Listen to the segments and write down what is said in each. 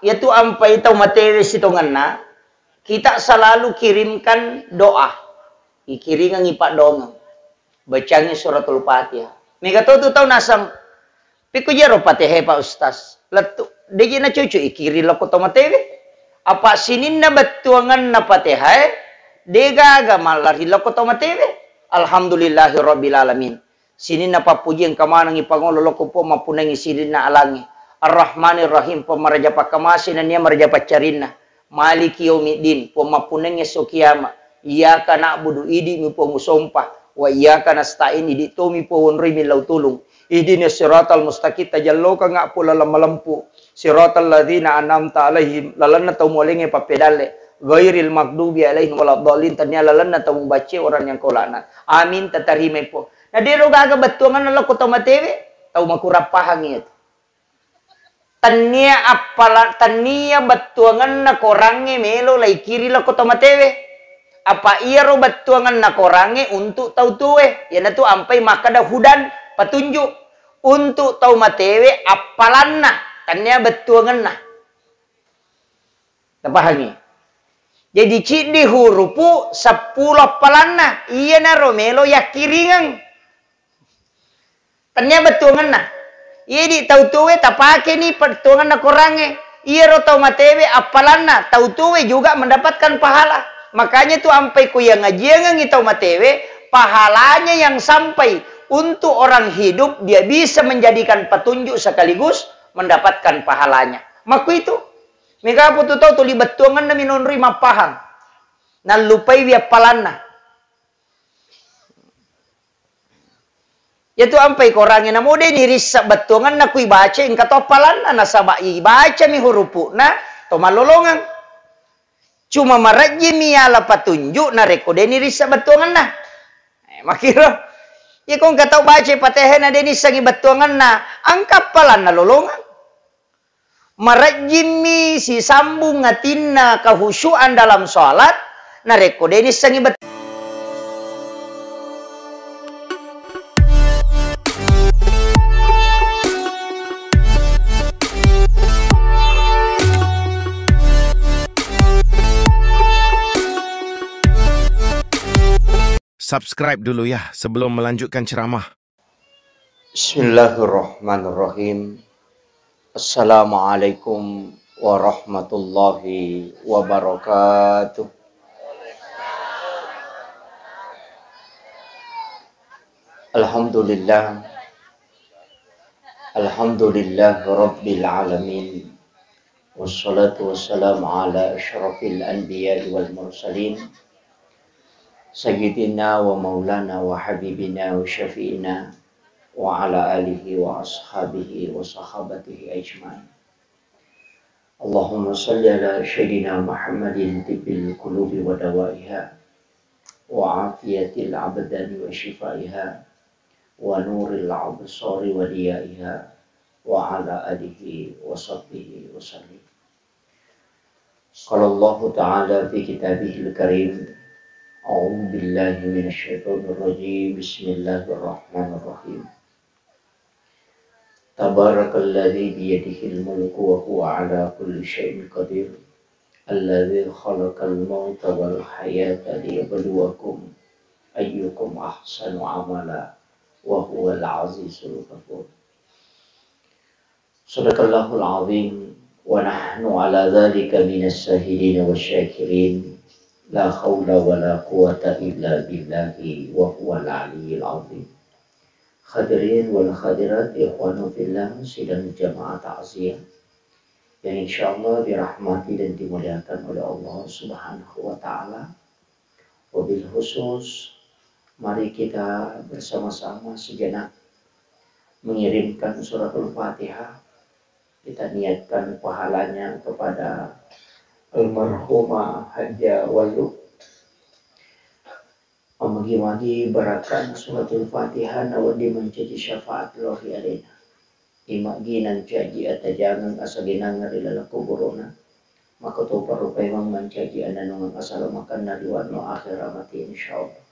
yaitu ampai tau materi sitonganna, kita selalu kirimkan doa. Ikiringan ipak dongeng. Bacanya suratul Fatihah. Mega tu tau nasam. Piku jero Fatihah Pak Ustaz. Letu degi na cucu ikiri loko tau materi. Apa sininna batuangan na Fatihah? Dega agama lari loko tau materi. Alhamdulillahirabbil alamin. Sininna papuji ang kamanang ipangolo loko po mapunangi sininna alangi. Ar-Rahmanir Rahim pemaraja pakamasi na niya maraja pacarina. Maliki yaumiddin pemapunangi sokiyama. Iyyaka na'budu idi mi po musompah. Wa iyyaka nasta'in idi to mi po wonri mi law tulung. Ihdinas siratal mustaqim tajalloka nga po malampu. Siratal ladzina an'amta alaihim lalanna taw molenge papedale. Ghairil maghdubi alaihim waladdallin tanya lalanna taw bace orang yang kolana. Amin tatarime po. Na diro gaga batuangan na ko tomatewe taw makurapahang itu. Tania batuangan na korange melo lay kiri la ko tomatewe. Apa iya ro batuangan na korange untuk tau tuwe. Yan na tu ampay makada hudan patunjuk. Untuk tau matewe apalan na. Tanya batuangan na. Napahagi. Jadi cidi hurupu 10 apalan na. Iya na ro melo yakiringan. Tanya batuangan na. Iya di tau tuwe tapake ni batuangan na korange. Iya ro tau matewe apalan na. Tau tuwe juga mendapatkan pahala. Makanya tuh ampai ku yang ngajian ngitau matewe, pahalanya yang sampai untuk orang hidup dia bisa menjadikan petunjuk sekaligus mendapatkan pahalanya. Maku itu, mega putu tahu tuli betuangan na minonri mapahang, nan lupai via palana. Yaitu ampai korangnya na mode ni risa betuangan na kui baca ingka to palana na sabai baca mi hurupu na to malolongan. Cuma maraji miala patunjuk na rekode ni risa batuangan na. Makiro. Ya kung katau baca Fatihah na deni sangi batuangan na. Angkap pala na lolongan. Maraji mi si sambung ngatin na kahusyuan dalam sholat. Na rekode ni sangi batuangan. Subscribe dulu ya sebelum melanjutkan ceramah. Bismillahirrahmanirrahim. Assalamualaikum warahmatullahi wabarakatuh. Alhamdulillah. Alhamdulillah rabbil alamin. Wassalatu wassalamu ala asyrafil anbiya wal mursalin. Sayyidina wa maulana wa habibina wa syafi'ina wa ala alihi wa ashabihi wa sahabatihi ajma'in. Allahumma salli ala sayyidina Muhammadin tibbil qulubi wa dawaiha wa afiyatil abdani wa shifaiha wa nuril absari wa diyaiha wa ala alihi wa sahbihi wa sallim. Qala Allah Ta'ala fi kitabihil karim. A'udzu billahi minasyaitonir rajim. Bismillahirrahmanirrahim. Tabarakalladzi biyadihil mulku wa huwa ala kulli syai'in qadir. Alladzi khalaqal mauta wal hayata liyabluwakum ayyukum ahsanu amala wa huwal azizul ghafur. Shadaqallahul azim wa nahnu ala dzalika minas shahidin wasyakirin. La haula wa la quwata illa billahi wa huwal aliyyil azim. Hadirin wal hadirat ikhwanu fillah sidang jamaah ta'ziyah yang insyaallah dirahmati dan dimuliakan oleh Allah Subhanahu wa taala. Wabil khusus mari kita bersama-sama sejenak mengirimkan suratul Fatihah. Kita niatkan pahalanya kepada almarhumah Hajjah Walu. Amagi-magi barakan suratul Fatihah nawadi menjadi syafaat rohi alina. Imagi nan caji atajangan asaginang narilala kuburona. Maka tu parupai mang mencaji ananungang asal makan nariwan no akhir amati insyaallah.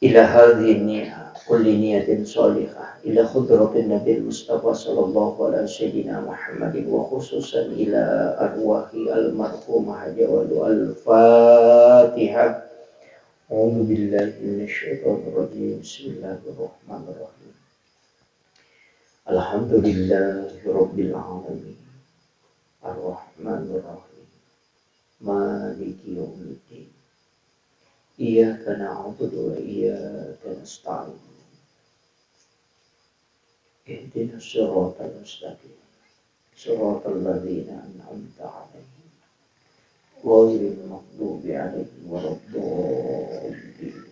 ila hadhihi kulli niyatin salihah ila khudratin nabi Mustafa sallallahu alaihi sayyidina Muhammadin wa khususan ila arwahi almarhumah jawadu al-Fatihah. A'udzu billahi minasyaitonir rajim. Bismillahirrahmanirrahim. Alhamdulillahi rabbil alamin. Ar-Rahmanir Rahim. Maliki yaumiddin. Iyyaka na'budu wa iyyaka nasta'in. Ihdinas siratal mustaqim. Siratal ladzina an'amta 'alaihim ghairil maghdubi 'alaihim waladdallin.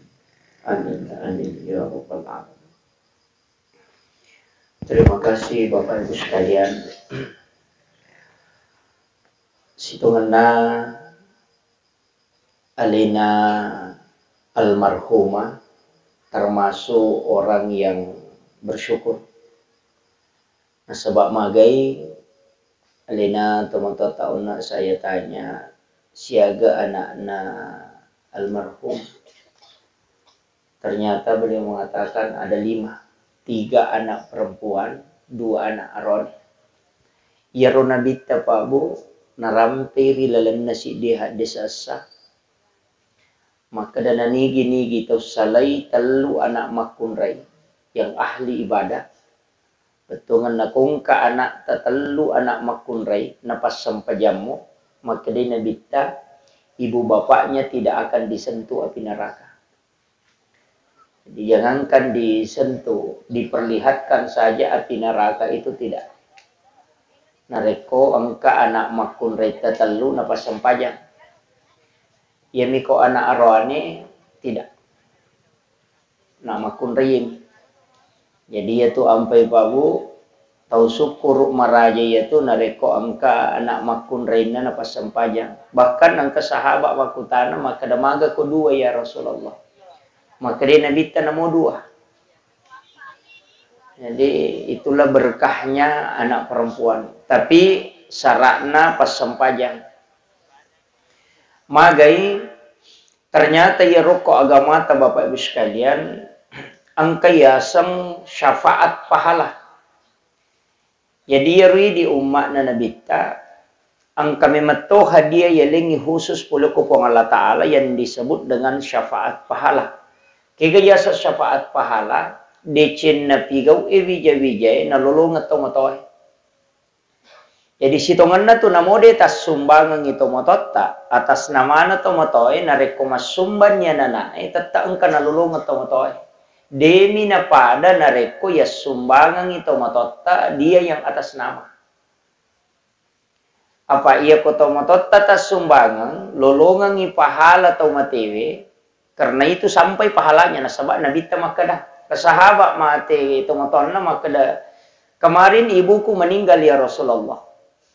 Amin amin ya rabbal alamin. Terima kasih Bapak Ibu sekalian. Situngana alina almarhumah termasuk orang yang bersyukur. Nah, sebab magai alina teman-teman tahun saya tanya siaga anak-anak almarhum. Ternyata beliau mengatakan ada 5, 3 anak perempuan, 2 anak arone. Ya rona bitta Pak Bu narampiri lalan nasi deha desasa. Maka dana nigi tau salai telu anak makunrai yang ahli ibadah. Betungan nakungka anak tatelu anak makunrai napas sampajamu. Maka dia nabita ibu bapaknya tidak akan disentuh api neraka. Jadi jangankan disentuh, diperlihatkan saja api neraka itu tidak. Nareko angka anak makunrai tatelu napas sampajam. Ya miko anak arwani tidak. Nama kunriyim. Jadi yaitu ampai babu tau syukur maraja yaitu nareko angka anak makun reina napa sampajang. Bahkan angka sahabat makutana maka damaga kedua ya Rasulullah. Maka dia nabita namo 2. Jadi itulah berkahnya anak perempuan. Tapi syaratna pas sampajang. Magai ternyata ya rokok agama ta Bapak Ibu sekalian angka yasang syafaat pahala. Jadi yari di umat na nabita angka memeto hadiah yalengi khusus pula kupong Allah Ta'ala yang disebut dengan syafaat pahala. Kaya yasa syafaat pahala decen na pigaw wijay na lulungat tomotoy. Jadi sitongan na to namode tas sumbangan ito mototta atas nama na to motoy na rekomasumban niya na tata ang kanalulong ito motoy. Demi na pada na reko ya sumbangan ito mototta dia yang atas nama. Apa iya ko to mototta tas sumbangan lolongan ipahala to matewe karena itu sampai pahalanya na sabak nabita makada. Kasahabak mate ito moton na makada. Kemarin ibuku meninggal ya Rasulullah.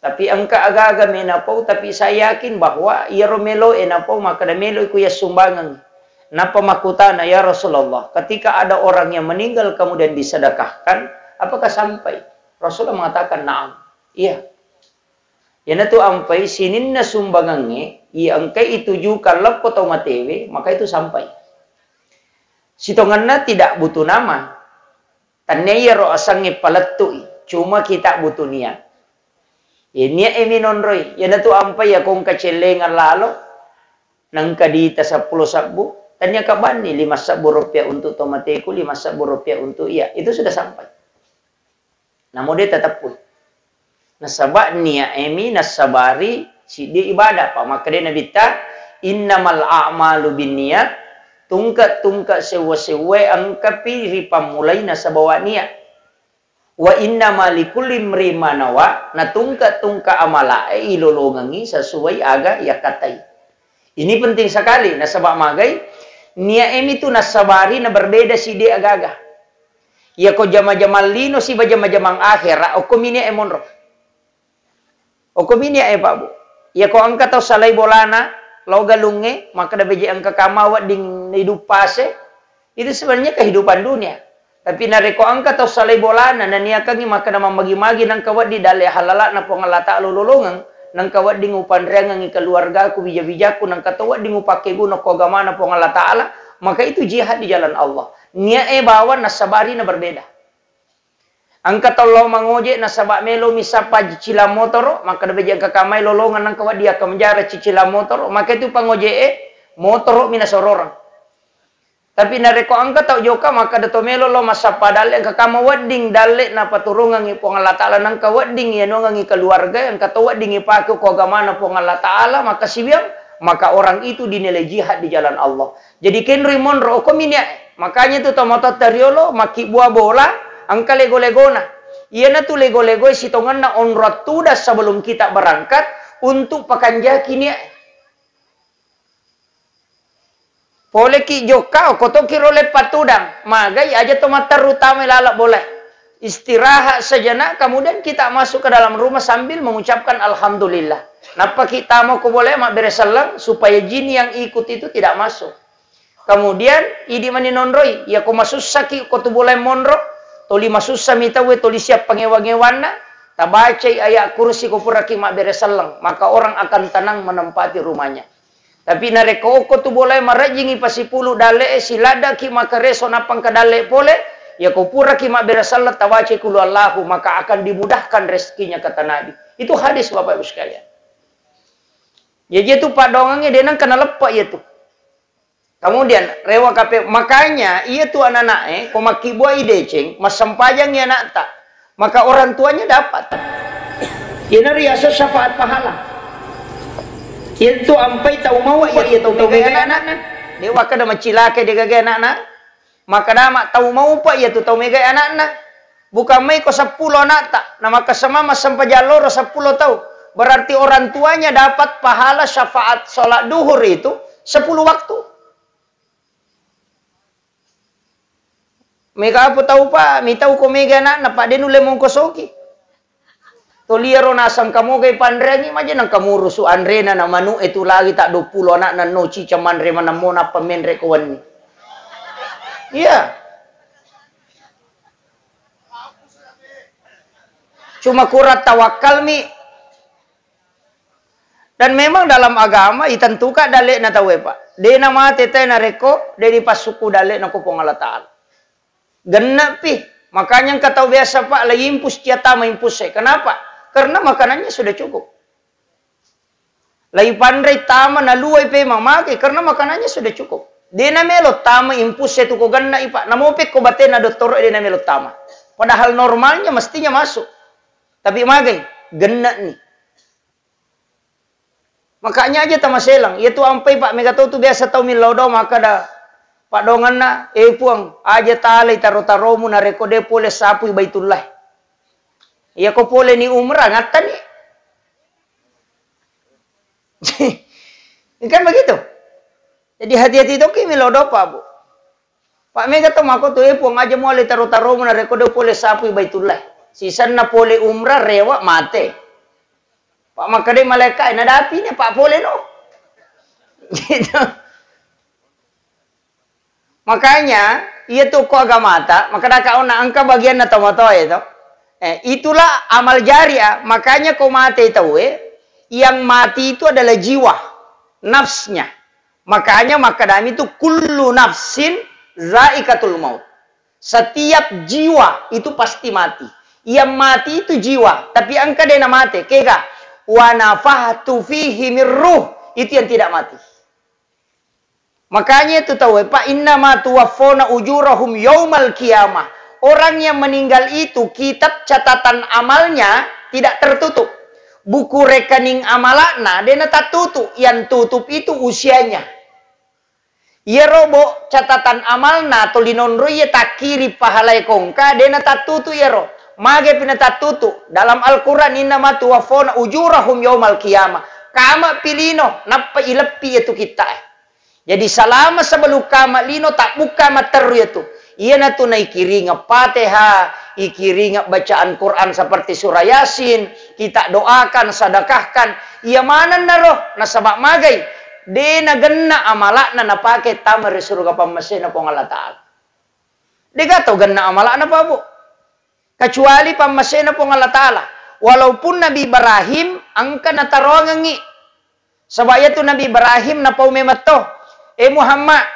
Tapi angka aga-aga menapaw, tapi saya yakin bahwa ia romelo enapaw, maka melo iku ya sumbangan. Napa makutana ya Rasulullah, ketika ada orang yang meninggal kemudian disedekahkan, apakah sampai? Rasulullah mengatakan, naam. Iya. Yan tu ampai sinin na sumbangannya, iya angkay itujukan lap ko matewe, maka itu sampai. Sitongan na tidak butuh nama. Tanaya ro asangnya palatui, cuma kita butuh niat. Ini eminonroy. Yan tu ampai ya kung kacelengan lalo nang kadita 10 sabu. Tanya kaban ni 5 sabu rupiah untuk tomateku, 5 sabu rupiah untuk iya. Itu sudah sampai. Namun dia tetap pun. Nasabak niya emi nasabari si dia ibadah pa maka dia nabita innamal a'malu binniyat tungka sewa-sewa angkapi ripamulai nasabawa niat. Wa inna malikulli imri manawa na tungka amala ilolongangi sesuai aga ya katai. Ini penting sekali na sabak magai nia emi tu nasabari na berbeda si dia agaga. Ya ko jama-jamal lino si bajama-jamang akhir o komini emonro. O komini e babu. Ya ko angka tau salai bolana lau galunge maka da beje angka kamawat ding hidup pase. Itu sebenarnya kehidupan dunia. Tapi nareko angka tau salay bolana na niya kami maka na mamagi-magi ng kawat di dali halala na pongalata alululungan ng kawat di ngupanreang ang ikaluarga ko bija-bija ko ng katawat di ngupake ko na kogama na pongalata ala maka itu jihad di jalan Allah. Niat bawa nasabari na berbeda. Angka tolong mangojek nasabak melo misapa cicila motor, maka dapat jangka kamai lolongan nang kawat dia akan menjara cicila motor, maka itu pangojek motor mina sororang. Tapi nareko angka tau joka maka dato melo lo masapa dalek angka kama wedding dalek na paturungan ipong Allah Ta'ala nang ka wedding ya nongang keluarga yang kata wedding ipaku ko agamana pong Allah Ta'ala maka sibiang maka orang itu dinilai jihad di jalan Allah. Jadi kenri monro ko minya makanya itu tomoto teriolo maki buah bola angka lego-legona. Iya na tu lego-lego sitongan na on rotuda sebelum kita berangkat untuk pakanjaki niya. Pole ki joka koto kiro lepat tudang. Magai aja tomat terutama lalak boleh. Istirahat sejenak kemudian kita masuk ke dalam rumah sambil mengucapkan alhamdulillah. Napa kita mau ko boleh mak beresalang supaya jin yang ikut itu tidak masuk. Kemudian idi mani nonroi ya ko masusaki ko tu boleh monro toli masussa mita we toli siap pangewa-ngewana tabaca ayat kursi ko puraki mak beresalang maka orang akan tenang menempati rumahnya. Tapi nareko ko tu boleh marajingi pasipulu dale silada ki makareso napang kadale pole ya ko pura ki mak beresalang tabaca kulu Allahu maka akan dimudahkan rezekinya kata Nabi. Itu hadis Bapak Ibu sekalian. Ya dia tu pak dongangnya dia nang kena lepak ya tu. Kemudian rewa kape makanya ia tu anak-anak ko maki buah ideceng masempajang ya nak tak maka orang tuanya dapat. Ia riasa syafaat pahala. Ia tu ampai tahu mau ia tahu mega anak-anak. Dewa kada macilake dia gaga anak-anak. Maka dah mak tahu mau pak ia tu tahu mega anak-anak. Bukan mai ko 10 anak tak. Nah maka sama masampajalor 10 tahu. Berarti orang tuanya dapat pahala syafaat sholat duhur itu 10 waktu. Mega apa tahu pak, mi tahu ko mega nak pak denu lemong kosoki. Toliero nasang kamu gay pandrengi maja nang kamu rusu andre na manu itu lagi tak 20 anak na no cica mandre mana mona pamenre kawan ni. Iya. Cuma kurat tawakal mi. Dan memang dalam agama ditentukan dalek na tawe pak. De nama tete na reko, de di pasuku dalek na kupong Allah Ta'ala. Genap pi. Makanya yang kata biasa pak, lagi impus tiata impus saya. Kenapa? Karena makanannya sudah cukup. Lagi pandai tama na luai pe mamake karena makanannya sudah cukup. Dia na melo tama impus saya tu ko ganna ipa. Namopek ko bate na doktor dia na melo tama. Padahal normalnya mestinya masuk. Tapi magai genna nih. Makanya aja tama selang. Ia tu ampai pak megato tu biasa tau milodo maka dah pak dongan na puang aja talay taro-taromu na rekode pole sapu baitullah. Iya ko pole ni umrah ngatan ni. Kan begitu. Jadi hati-hati itu kimi lodo pak bu. Pak mega to mako to puang aja mo le taro-taromu na rekode pole sapu baitullah. Sisan na pole umrah rewa mate. Pak makade malaikat na dapi ni pak pole no. Gitu. Makanya, ia tu ko agamata, maka dah kau nak angka bagian na tomato itu. Itulah amal jariah. Makanya kau mati itu, yang mati itu adalah jiwa, nafsnya. Makanya makadami itu kullu nafsin zaikatul maut. Setiap jiwa itu pasti mati. Yang mati itu jiwa, tapi angka dia na mati. Kega, wa nafahtu fihi mir ruh, itu yang tidak mati. Makanya itu tahu, Pak, innama tuwaffawna ujurahum yaumal qiyamah. Orang yang meninggal itu kitab catatan amalnya tidak tertutup. Buku rekening amalana dia tak tutup, yang tutup itu usianya. Ia robo catatan amalna tolinonro ia tak kiri pahalai kongka dia tak tutup ya ro. Mage pina tak tutup. Dalam Al-Qur'an innama tuwaffawna ujurahum yaumal qiyamah. Kama pilino napa ilepi itu kita. Jadi selama sebelum kama lino tak buka materu itu. Ia na tu na ikiringa Fatihah, ikiringa bacaan Quran seperti surah Yasin, kita doakan, sedekahkan. Ia mana naroh nasabak magai. De na genna amalak na napake tamar surga pamasena pong Allah Ta'ala. De gato genna amalak na pa bu. Kecuali pamasena pong Allah Ta'ala. Walaupun Nabi Ibrahim angka na tarongangi. Sebab itu Nabi Ibrahim na pau memato. Muhammad,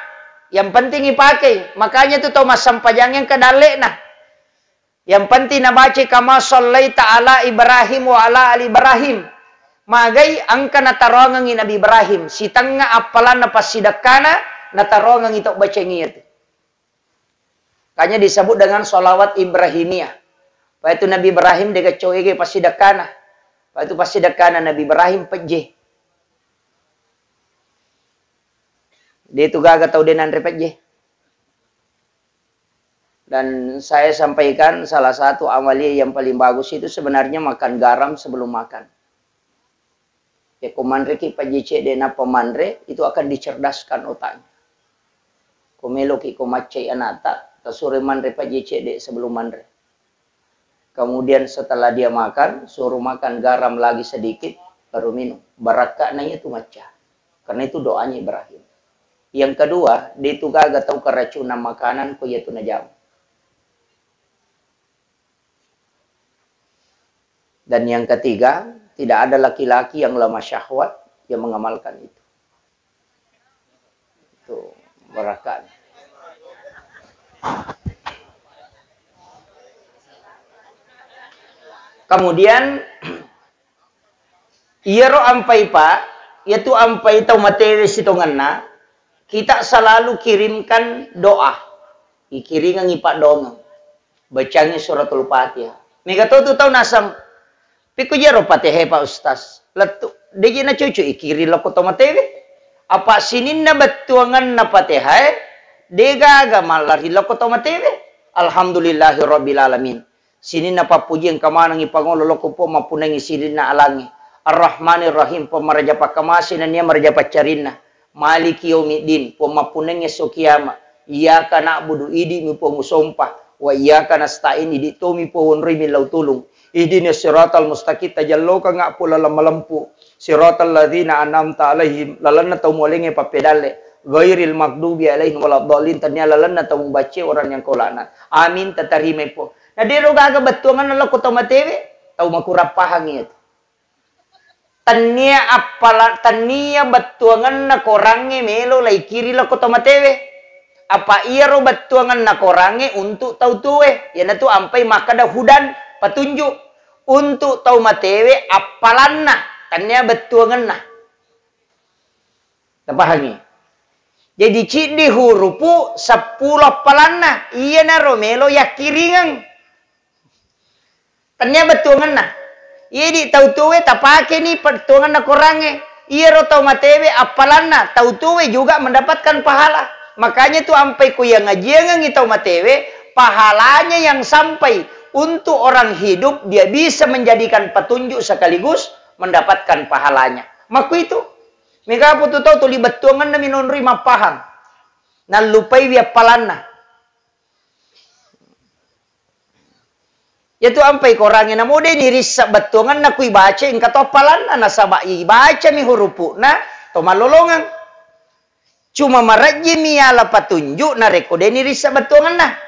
Yang penting dipakai. Makanya itu tahu masam pajang yang kedalek nah. Yang penting na baca kama sallaita ala Ibrahim wa ala ali Ibrahim. Magai angka natarongang Nabi Ibrahim. Si tengah apalan na pasidakana natarongang itu baca ngiyat. Kanya disebut dengan solawat Ibrahimiyah. Pak itu Nabi Ibrahim deka coege pasidakana. Pak itu pasidakana Nabi Ibrahim pejeh. Dia itu gagal tahu dia nanti pejeh. Dan saya sampaikan salah satu amalia yang paling bagus itu sebenarnya makan garam sebelum makan. Ya komandre ki pejece dena pemandre itu akan dicerdaskan otaknya. Komelo ki komacai anata tasure mandre pejece de sebelum mandre. Kemudian setelah dia makan suruh makan garam lagi sedikit baru minum. Barakahnya itu macah. Karena itu doanya Ibrahim. Yang kedua, dia itu gak tahu keracunan makanan ko yaitu najam. Dan yang ketiga, tidak ada laki-laki yang lemah syahwat yang mengamalkan itu. Itu barakah. Kemudian, iero ampai pak, yaitu ampai tau materi sitonganna, kita selalu kirimkan doa. Ikiringan ipak dongeng. Bacanya suratul Fatihah. Mega tu tahu nasam. Piku jero Fatihah Pak Ustaz. Letu. Dia na cucu ikiri lako to matewe. Apa sinin na batuangan na Fatihah. Dega aga malari lako to matewe. Alhamdulillahi rabbil alamin. Sinin na papuji ang kamanang ipangolo loko po mapunang isirin na alangi. Ar-Rahmanir Rahim po maraja pakamasin na niya maraja pacarin na. Maliki yaumiddin pemapuneng esok kiamat. Iyyaka na'budu idi mi pengusompah wa iyyaka nasta'in idi tomi pohonri milau tulung. Ihdinas siratal mustaqim tajalloka ngapula lamalampu. Siratal ladzina an'amta alaihim lalanna taumolenge papedale. Ghairil maghdubi alaihim waladdallin tanya lalanna taumbace orang yang kolana. Amin tatarime po. Nah dero gaga betuangan Allah ko tamatewe tau makurapahang itu. Tania batuangan na korange melo lai kiri la kota matewe. Apa iya ro batuangan na korange untuk tau tuwe. Ya na tu ampai makada hudan patunjuk untuk tau matewe apalan na tania batuangan na. Tapahangi. Jadi cidi hurupu 10 apalan na. Iya na ro melo ya kiringang. Tania batuangan na. Iya tahu tuwe tapake ni pertuangan na korange. Iya ro tau matewe apalan na tahu tuwe juga mendapatkan pahala. Makanya tu ampai ku yang ngajian ngitau matewe pahalanya yang sampai untuk orang hidup dia bisa menjadikan petunjuk sekaligus mendapatkan pahalanya. Maku itu mega putu tau tuli betuangan na minonri mapahang. Na lupai dia palanna. Yaitu ampai korangnya na mode ni risa betungan na kui baca ing katopalan na nasaba baca mi hurupu na to malolongan. Cuma maraji mi ala patunjuk na rekode ni risa betungan na.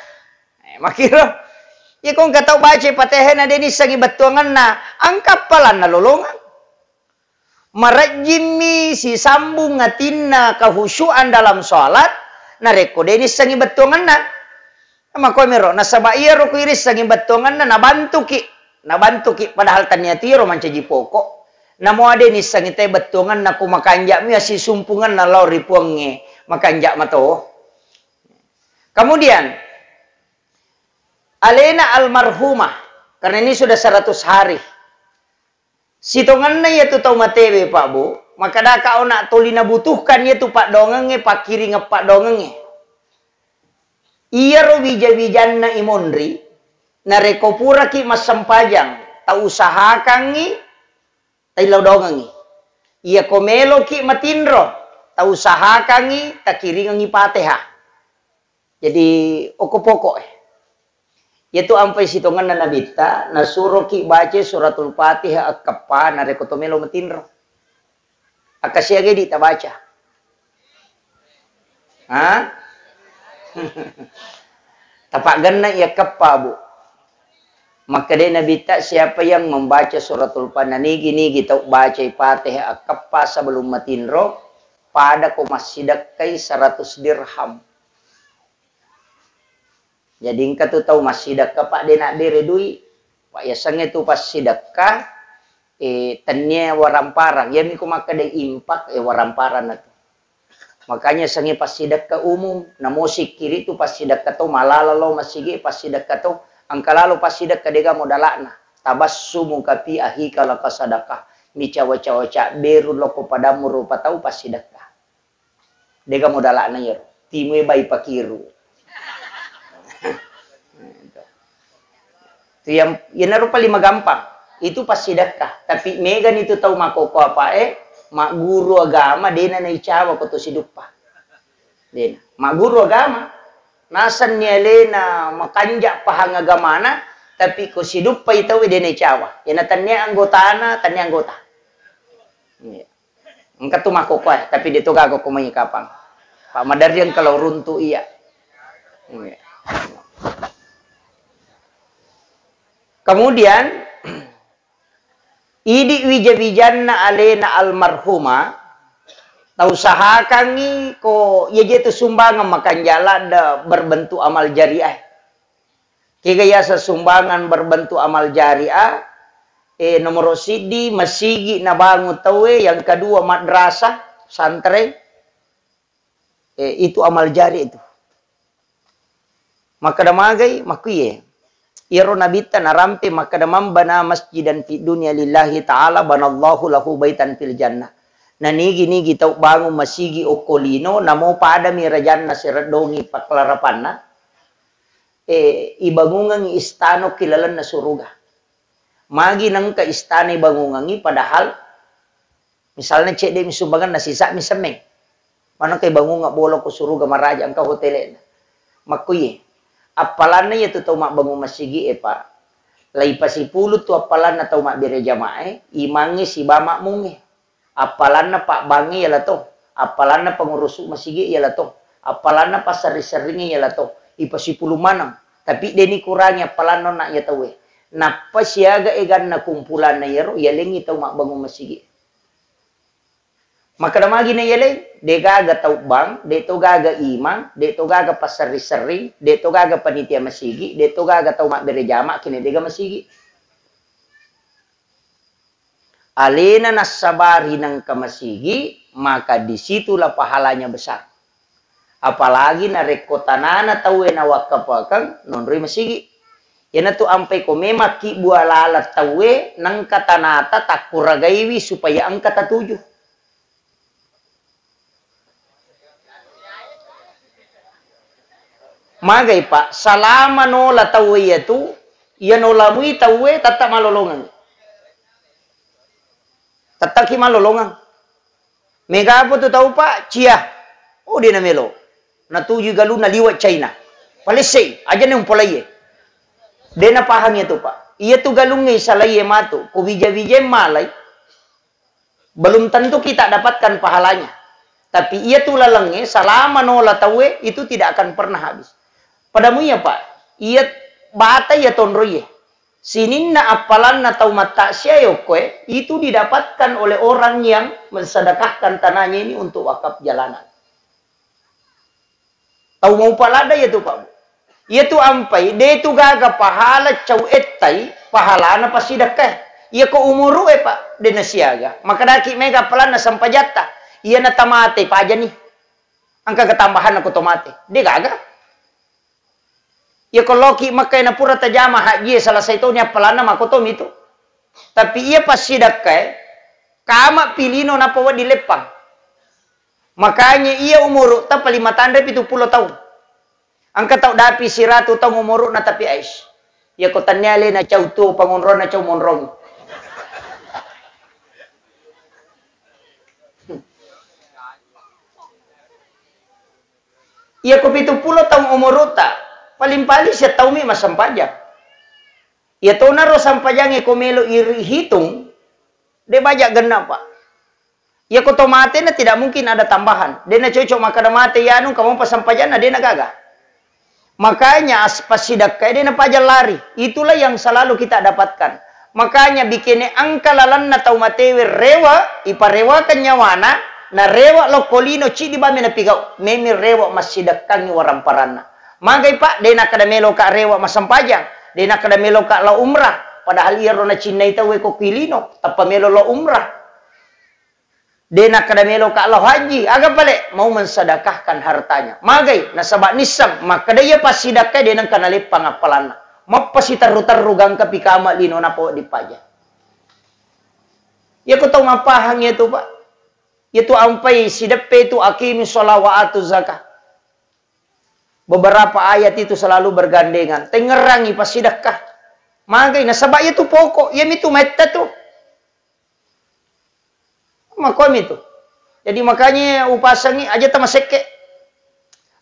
Makiro. Ya kong katau baca Fatihah na deni sangi betungan na angkap palan na lolongan. Maraji mi si sambung ngatinna kahusyuan dalam salat na rekode ni sangi betungan na. Mako mero nasaba iya ro kuiris sangi batongan na nabantu ki padahal tanya tiro mancaji pokok namo ade ni sangi te batongan na kumakanja mi si sumpungan na law ripuange makanja mato. Kemudian alena almarhumah karena ini sudah 100 hari sitongan na yaitu tau matewe Pak Bu maka da ka ona tolina butuhkan yaitu Pak dongenge Pak kiri ngepak dongenge. Iya ro bija-bijan na imonri na rekopura ki masampajang ta usahakan ngi ta ilaudongan ngi. Iya komelo ki matinro ta usahakan ngi ta kiringan ngi Fatihah. Jadi okopoko Yaitu ampai sitongan na nabita na suro ki baca suratul Fatihah akapa na rekotomelo matinro. Akasiage di ta baca. Ha? Tapak ganna ia kapa Bu. Maka dia nabita siapa yang membaca suratul Fatihah nigi tau baca Fatihah akapa sebelum matinro pada ko masjidak kai 100 dirham. Jadi engkau tu tahu masih sedekah pak dia nak beri duit. Pak ya sange tu pas sedekah tanya waramparan. Ya miku maka dia impak waramparan itu. Makanya sange pas sedekah umum. Namo si kiri tu pas sedekah tu malala lo masih pas sedekah tu angka lalu pas sedekah dia modalana. Tabassumu kapi ahi kalau kasadakah. Mi cawa-cawa beru loko padamu rupa tahu pas sedekah. Dia modalana ya. Timwe bayi pakiru. Itu yang naruh paling gampang. Itu pas sedekah. Tapi Megan itu tahu makoko apa mak guru agama dia na icawa ko to siduppa. Dia mak guru agama. Nasan niya lena makanja pahang agamana tapi ko siduppa itu dia na icawa. Yan tanya anggota. Engka tu makoko tapi dito gago ko may kapang. Pak Madarian kalau runtuh iya. Kemudian idi wija-wijanna alena almarhuma tausahakan ni ko ye tu sumbangan makan jalan berbentuk amal jariah. Kaya sa sumbangan berbentuk amal jariah nomor sidi masigi na bangun tawe yang kedua madrasah santren itu amal jari itu. Maka damagai makuye. Iro nabita narampi maka damam bana masjidan fi dunia lillahi ta'ala banallahu lahu baitan fil jannah. Nanigi tau bangun masigi okolino namo pada mirajanna siradongi paklarapanna. Ibangungang istano kilalan na suruga. Magi nang ka istana ibangungangi padahal misalnya cek dia misumbangan nasisa misemeng. Mana kay bangunga bolok ko suruga maraja ang ka hotel. Makuye. Apalan na yato tau mak bangun masigi pa. Lai pasipulo tu apalan na tau mak bere jamae. Imangi si bamak mungi. Apalan na pak bangi yala to. Apalan na pengurusu masigi yala to. Apalan na pasari-saringi yala to. Ipasipulo manang. Tapi deni kurangnya apalan no nak yatawe. Napa siaga egan na kumpulan na yaro. Yalengi tau mak bangun masigi. Maka damagi na yaleng. De gaga tau bang, de to gaga imang, de to gaga pasari-sering, de to gaga panitia masigi, de to gaga tau mak bere jama kini dega masigi. Alena nasabari nang kamasigi, maka disitulah pahalanya besar. Apalagi na rekotanana tau na wakapakang nonri masigi. Yan tu ampai ko memaki bualalat tawe nang katanata takuragaiwi supaya ang katatujuh. Magay pa, salama no la tawe yatu, yan o lamui tawe, tatak malolongan. Tataki malolongan. Mega po to tau pa, cia. O di na melo. Natuju galu na liwat China. Palisay, aja na yung polaye. De na pahang ito pa. Iya tu galungay sa laye mato, kubija-bija malay. Belum tentu kita dapatkan pahalanya. Tapi ia tu lalangnya, salama no la tawe, itu tidak akan pernah habis. Padamu ya Pak, ia bata ya tonroye. Sinin na apalan na tau mata siya yokwe, itu didapatkan oleh orang yang mensedekahkan tanahnya ini untuk wakaf jalanan. Tahu mau palada ya tu Pak. Ia tu ampai, dia tu gaga pahala cau etai, pahala na pasidekah. Ia ko umuru Pak, dia nasiaga. Maka daki mega palan na sampajata. Ia na tamate pa aja nih. Angka ketambahan aku tomate. Dia gaga. Ya kalau ki makai na pura tajama haji salah satu nya pelana makotom itu. Tapi ia pasti dakai kama pilino na pawa di lepang. Makanya ia umur ta palima tanda 70 tahun. Angka tau dapi siratu tau umur na tapi ais. Ya ko tanyale na chautu pangonron na chau monrong. Ia ko 70 tahun umur ta. Paling-paling siya tahu mi masampajang. Ya tahu naro sampajang komelo hitung, dia banyak genap Pak. Ya ko tomate na tidak mungkin ada tambahan. Dia na cocok makan mate ya anu kamu pasampajang na dia na gaga. Makanya pas sidak dia na pajal lari. Itulah yang selalu kita dapatkan. Makanya bikinnya angka lalan na tahu matewe rewa, iparewa kanyawana, na rewa lokolino ci di ba na pigau. Memi rewa mas sidak kangi waramparana. Magai pak, dena kada melo ka rewa masampajang, dena kada melo ka la umrah. Padahal iya rona Cina ita we ko kilino, tapa melo la umrah. Dena kada melo ka la haji, aga pale mau mensedekahkan hartanya. Magai nasaba nisam, maka dia pas sedekah dena kana lepang apalana. Mapasi taru-taru gang kapikama lino na po di paja. Ya ko tahu mapahang itu pak. Itu ampai sidepe itu akimi sholawatu zakah. Beberapa ayat itu selalu bergandengan. Tengerangi pas sedekah. Magai nasaba itu pokok. Ya itu meta tuh. Makom itu. Jadi makanya upasangi aja tamaseke.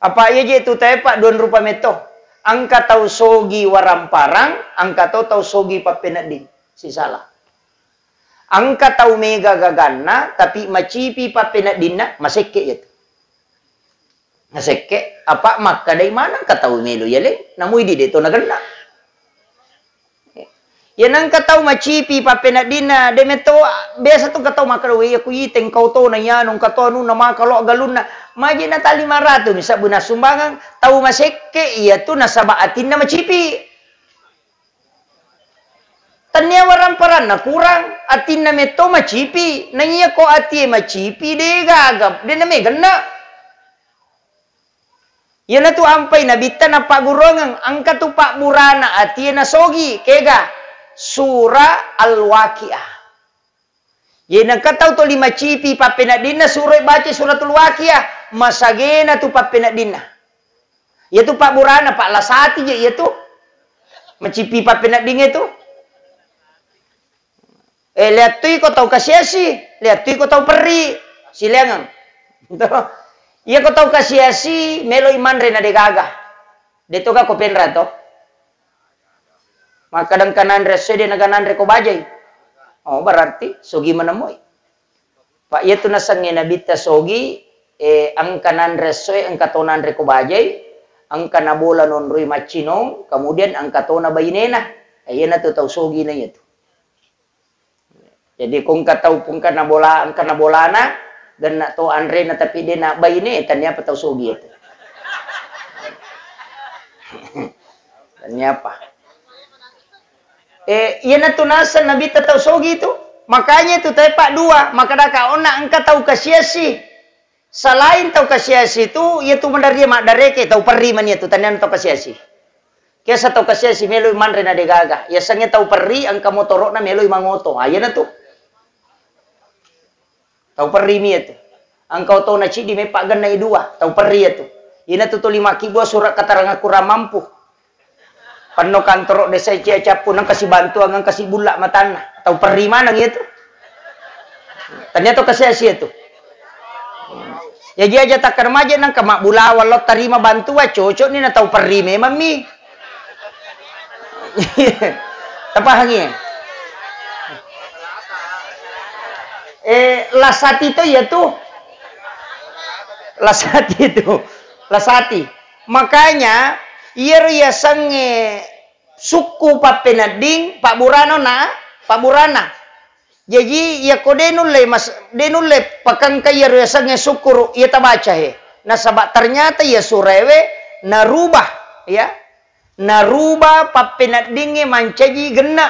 Apa aja itu tepak don rupa meto. Angka tahu sogi waramparang, angka tahu sogi papenadin. Si salah. Angka tahu mega gagana, tapi macipi papenadinna maseke itu. Maseke apa maka dari mana katahu melo ya le? Namu di deto nagana. Ya nang katahu macipi papenadinna, demeto biasa tu katahu makalawi aku iteng kau to na yan, nung katahu nu nama kalau galuna. Maji na tali 500 misa buna sumbangan tahu maseke iya tu nasaba atin na macipi. Tanya waramparan na kurang atin na meto macipi. Nanya ko ati macipi de gagap de na megana. Yan na tu ampay nabita na pagurongang angka tu pak burana ati na sogi kega surah al-waqiah. Yan ang kataw to 5 cipi papenadina surah baca suratul waqiah masagena tu papenadina. Ya tu pak burana pak lasati je ya tu macipi papenadina itu. Lihat tu ko tahu kasiasi, lihat tu ko tahu peri silangan. Iya ko tahu kasiasi melo iman rena de gaga. Deto ka ko penra to. Maka kadang kanan rese de naganan re ko bajay. Oh berarti sogi menemui. Pak iya tu nasangnya nabita sogi ang kanan rese ang katonan re ko bajay, ang kanabola non rui machinong, kemudian ang katona bayinena. Ayan na tu tahu sogi na itu. Jadi kung kataw pung kanabola ang kanabolana dan na to andre na tapi dia na bayine tanya pa taw sogi itu. Tanya apa? Yan na tunasan nabi taw sogi itu. Makanya itu tepak 2, maka daka ona angka tahu kasiasi. Selain tahu kasiasi itu yaitu mendaria mak dareke tahu perri man itu tanya tahu kasiasi. Kaya sa tahu kasiasi melo man rena de gaga. Ya sangnya tahu perri angka motorok na melo mangoto. Ayan na tu. Tahu perri mi itu. Angkau tahu na cidi may pagan na 2. Tahu perri itu. Ina tu 5 kibo surat kataranga kurang mampu. Pano kantorok desa cia capu nang kasih bantu ang kasih bulak matana. Tahu perri mana gitu. Ternyata kasih asia itu. Ya dia aja tak remaja nang kemak bula walau terima bantu cocok ni na tahu perri memang mi. Tapahangi. Lasati itu ya tuh. Lasati itu. Lasati. Makanya iya sange suku papenading Pak Burano na, Pak Burana. Jadi ya ko denule pakang kaya sange sukuru iya tabaca he. Nasaba ternyata ya surewe narubah ya. Narubah papenadinge mancaji gena.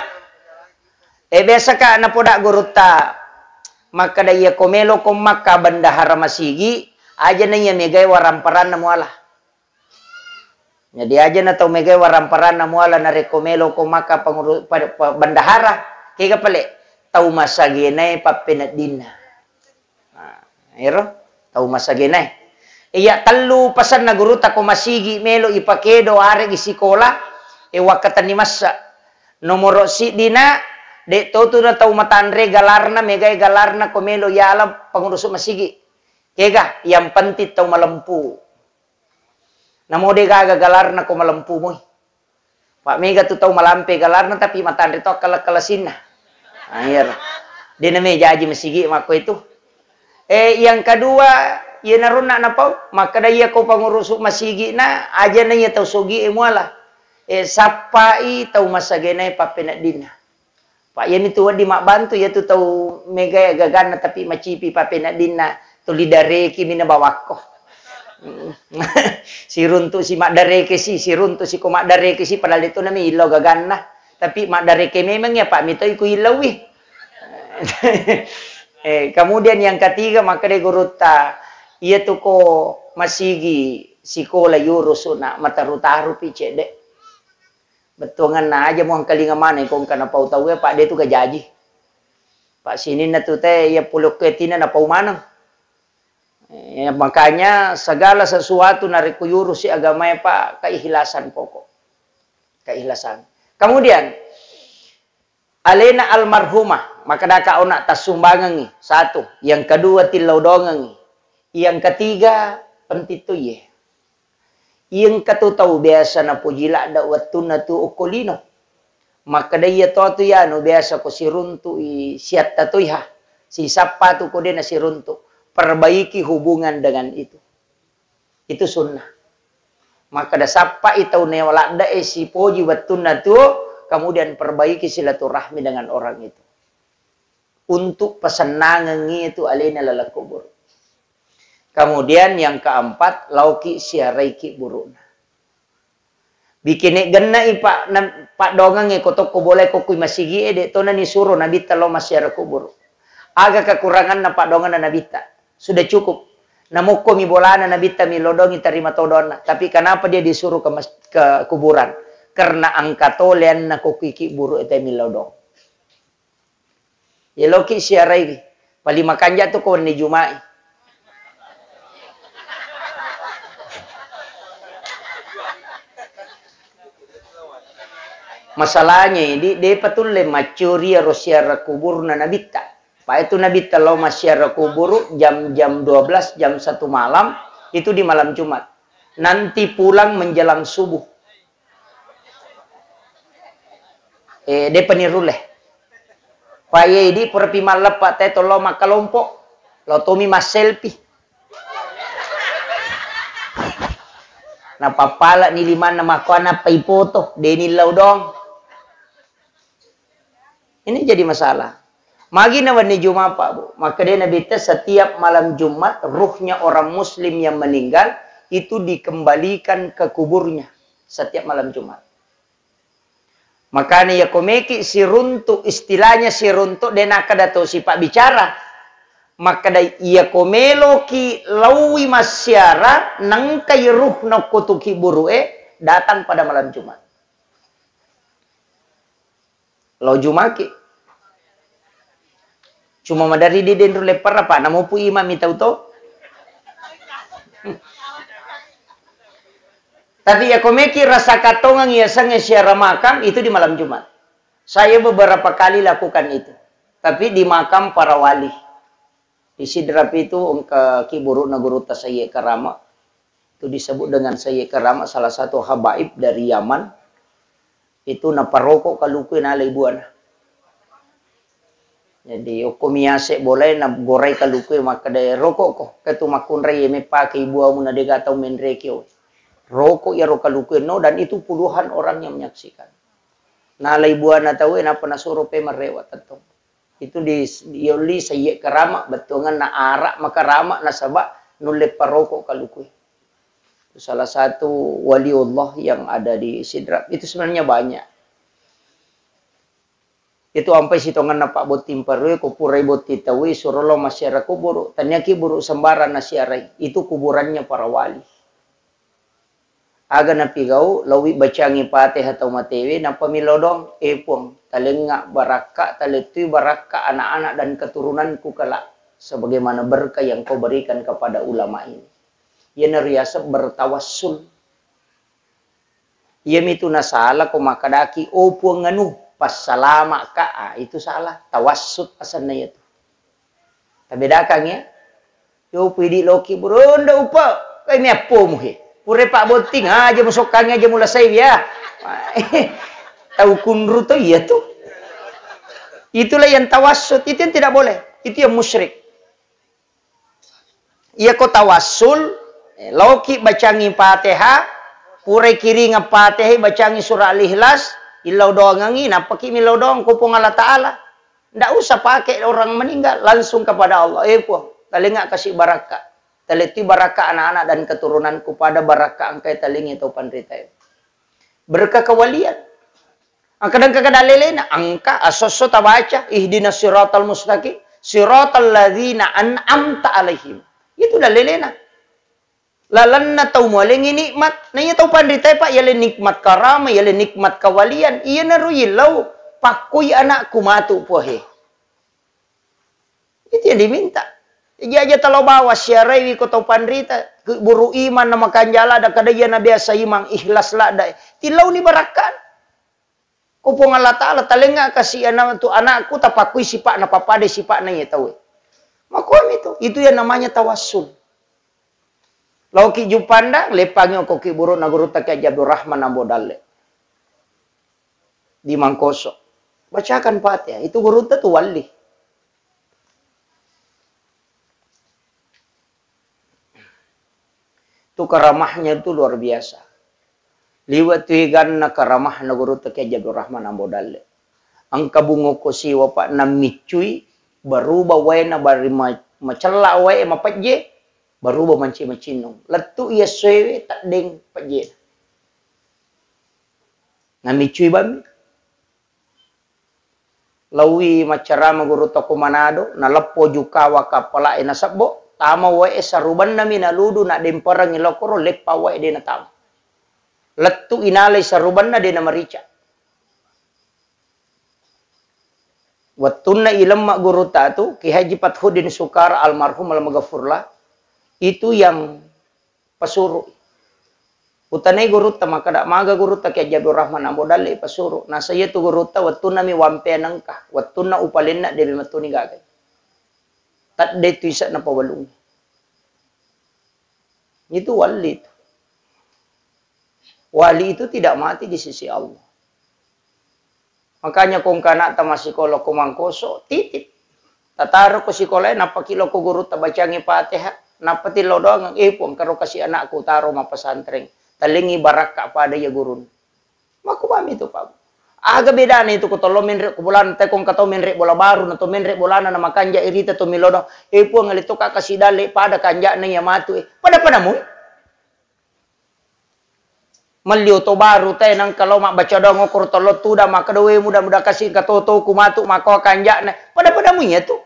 Biasa ka napoda guruta maka daya komelo ko maka bandahara masigi aja na iya megay waramparan na muala. Jadi aja na tau megay waramparan na muala na rekomelo ko maka bandahara kaya pala tau masaginay papinadina. Ero tau masaginay. Iya talu pasan na guruta ko masigi melo ipakedo are isikola wakatan ni masa nomoro si dina de toto na tau matanre galarna megay galarna komelo yala panguruso masigi. Kega yang penting tau malampu. Namo de gaga galarna ko malampu mo. Pak mega tu tau malampe galarna tapi matanre to kalasin na. Ayer. Di na meja aji masigi mako itu. Yang kedua iya naruna na pau maka daya ko panguruso masigi na aja na iya tau sogi muala. Sapai tau masagenay papinadina. Pak yan itu di mak bantu ya tu tahu mega gagana tapi macipi papenadina tu lidareki mina bawako. Si runtu si mak dareke si runtu si ko mak dareke si padahal itu namanya ilau gaganna. Tapi mak dareke memang ya Pak Mito iku ilau wi. Kemudian yang ketiga maka de guruta ia tu ko masigi sikola yurusuna matarutaru pice de. Betongan na aja mo ang kalinga mana kung kana pau tahu ya Pak de tu gajaji. Pak sini na tu teh ya puluk ketina na pau manang. Makanya segala sesuatu narik kuyuru si agama ya Pak, keikhlasan pokok. Keikhlasan. Kemudian, alena almarhumah, maka daka ona tasumbangan nih. Satu. Yang kedua tilau dongan nih. Yang ketiga pentito ye. Yang ketutau biasa na pujila ada waktu na tu okolino. Maka daya tu ya no biasa ko si runtu i siat tatuiha. Si sapa tu ko na si runtu. Perbaiki hubungan dengan itu. Itu sunnah. Maka da sapa itau newala da si poji watuna tu, kemudian perbaiki silaturahmi dengan orang itu. Untuk pesenangan itu alena lala kubur. Kemudian yang keempat, lauki siaraiki buruna. Bikin genna pak dongang kotok ko boleh kokui masigi ede to na ni suruh nabi talo masyara kubur. Aga kekurangan na pak dongan na nabita. Sudah cukup. Namuko mi bolana nabita mi lodongi terima todona. Tapi kenapa dia disuruh ke kuburan? Karena angkatolean na kukiki buru ete mi lodong. Ya loki siarai. Pali makanja tu ko ni Jumai. Masalahnya dia patul le macuria rosiara kubur na nabita. Pak itu Nabi kalau masyarakat kubur jam 12, jam 1 malam, itu di malam Jumat. Nanti pulang menjelang subuh. Dia peniruleh. Pak di perpi malap Pak Teto lo makalompok. Lo tomi mas selfie. Nah papala ni lima nama ko na paipoto. Deni laudong. Ini jadi masalah. Magi na wani Jumat Pak Bu. Maka dia Nabi setiap malam Jumat ruhnya orang muslim yang meninggal itu dikembalikan ke kuburnya setiap malam Jumat. Makanya ya komeki si runtuk istilahnya si runtuk dan akada to si Pak bicara. Maka da iya komelo ki lawi masyara nang kay ruh na kutuki burue datang pada malam Jumat. Lo Jumaki cuma madari di dendru lepar apa namo pu imam itau to. Tapi ya komeki rasa katongang ya sange syara makam itu di malam Jumat. Saya beberapa kali lakukan itu. Tapi di makam para wali. Di Sidrap itu ke Kiburu Naguruta Sayyid Karama. Itu disebut dengan Sayyid Karama salah satu habaib dari Yaman. Itu na paroko kalukuin ala ibuana. Jadi okomiase boleh na gorai kalukuy maka de rokok ko ketu makunray me pakai ibu amu na dega tau menrekyo. Rokok ya rokalukuy no dan itu puluhan orang yang menyaksikan. Na lay buana tahu na panasuro pe marewat atong. Itu di yoli Sayyid Karama betungan na arak makarama na saba nulle parokok kalukuy. Itu salah satu waliullah yang ada di Sidrap. Itu sebenarnya banyak. Itu sampai sitongan na Pak Botim Parwe kupurai boti tawi surolo masyarakat kubur tanyaki buru sembaran nasiarai itu kuburannya para wali. Aga na pigau lawi bacangi pate atau matewe na pamilodong epong talenga baraka taletui baraka anak-anak dan keturunanku kelak sebagaimana berkah yang kau berikan kepada ulama ini. Ia nariasa bertawassul. Ia mitu nasala ko makadaki opo nganu pas salama ka itu salah tawassut asalnya itu. Tabedakan ya. Yo pidi loki buronda upa kai me apo mu he. Pure Pak Boting aja musokannya aja mula saya ya. Tahu kunru to iya tuh. Itulah yang tawassut, itu yang tidak boleh. Itu yang musyrik. Ia ko tawassul loki bacangi Fatihah, pure kiri ngapatih bacangi surah Al-Ikhlas. Ilau doang angin, apa ki milau doang kupung Allah Ta'ala. Nggak usah pakai orang meninggal, langsung kepada Allah. Talenga kasih barakah. Taliti baraka anak-anak dan keturunanku pada baraka angkai talingi tau pandrita. Berkah kewalian. Ang kadang-kadang dalilin angka asoso tabaca ihdinas siratal mustaqim siratal ladzina an'amta alaihim. Itu dalilin. Lalan na tau mo aling nikmat. Nanya tau pandrita pak yale nikmat karama yale nikmat kewalian. Iya na ruyilaw pakuy anakku matu pohe. Itu yang diminta. Jadi aja kalau bawa syarawi ko tau pandrita buru iman na makanjala da kadaya na biasa imang ikhlas la da tilaw ni barakan. Kupong Allah Ta'ala talenga kasih anak tu anakku tapakui sipak na papade sipak na tahu. Makuam itu yang namanya tawassul. Lau ki jupanda lepangyo ko ki buru na guru ta ki Abdul Rahman Ambodalle. Di Mangkoso. Bacakan Fatihah, itu guru ta tu wali. Itu karamahnya itu luar biasa. Liwat tuigan na karamah na guru ta kay Abdul Rahman Ambodalle. Ang kabungo ko si wapa na micui baruba way na bari macela way mapatje baruba manci macinong. Latu iya sewe tak deng patje. Na micui bami. Lawi macarama guru ta ko Manado na lapo jukawa kapala ina sabbo. Tama wae saruban nami na ludu na demparang ilokoro lepa wae de na tama. Letu inalay saruban na de na marica. Watun na ilam mak guru ta tu Ki Haji Fathudin Sukar almarhum al-Maghfurlah itu yang pasuru. Utanay guru ta makada maga guru ta Ki Haji Abdul Rahman Ambodalle pasuru. Na saya tu guru ta watun na mi wampe nangka. Watun na upalin na de matuni gagay. Tak de tuisa na pawalung. Itu wali. Wali itu tidak mati di sisi Allah. Makanya kung kana ta masikola ko Mangkoso, titip. Tataro ko sikola napakilo ko guru ta bacangi Fatihah, napatilo doang ang ipong karo kasi anakku taro mapasantren. Talingi baraka pada ya gurun. Makumami itu Pak. Aga beda na ito ko tolo menre ko bulan te kung kato menre bola baru na to menre bola na makanja irita to milodo po ngalito ka kasidale pada kanja na yamatu pada mo malyo to baru te nang kalau mak baca do ngokor tolo tuda makadowe muda-muda kasih katoto kumatu mako kanja na pada mo ya tu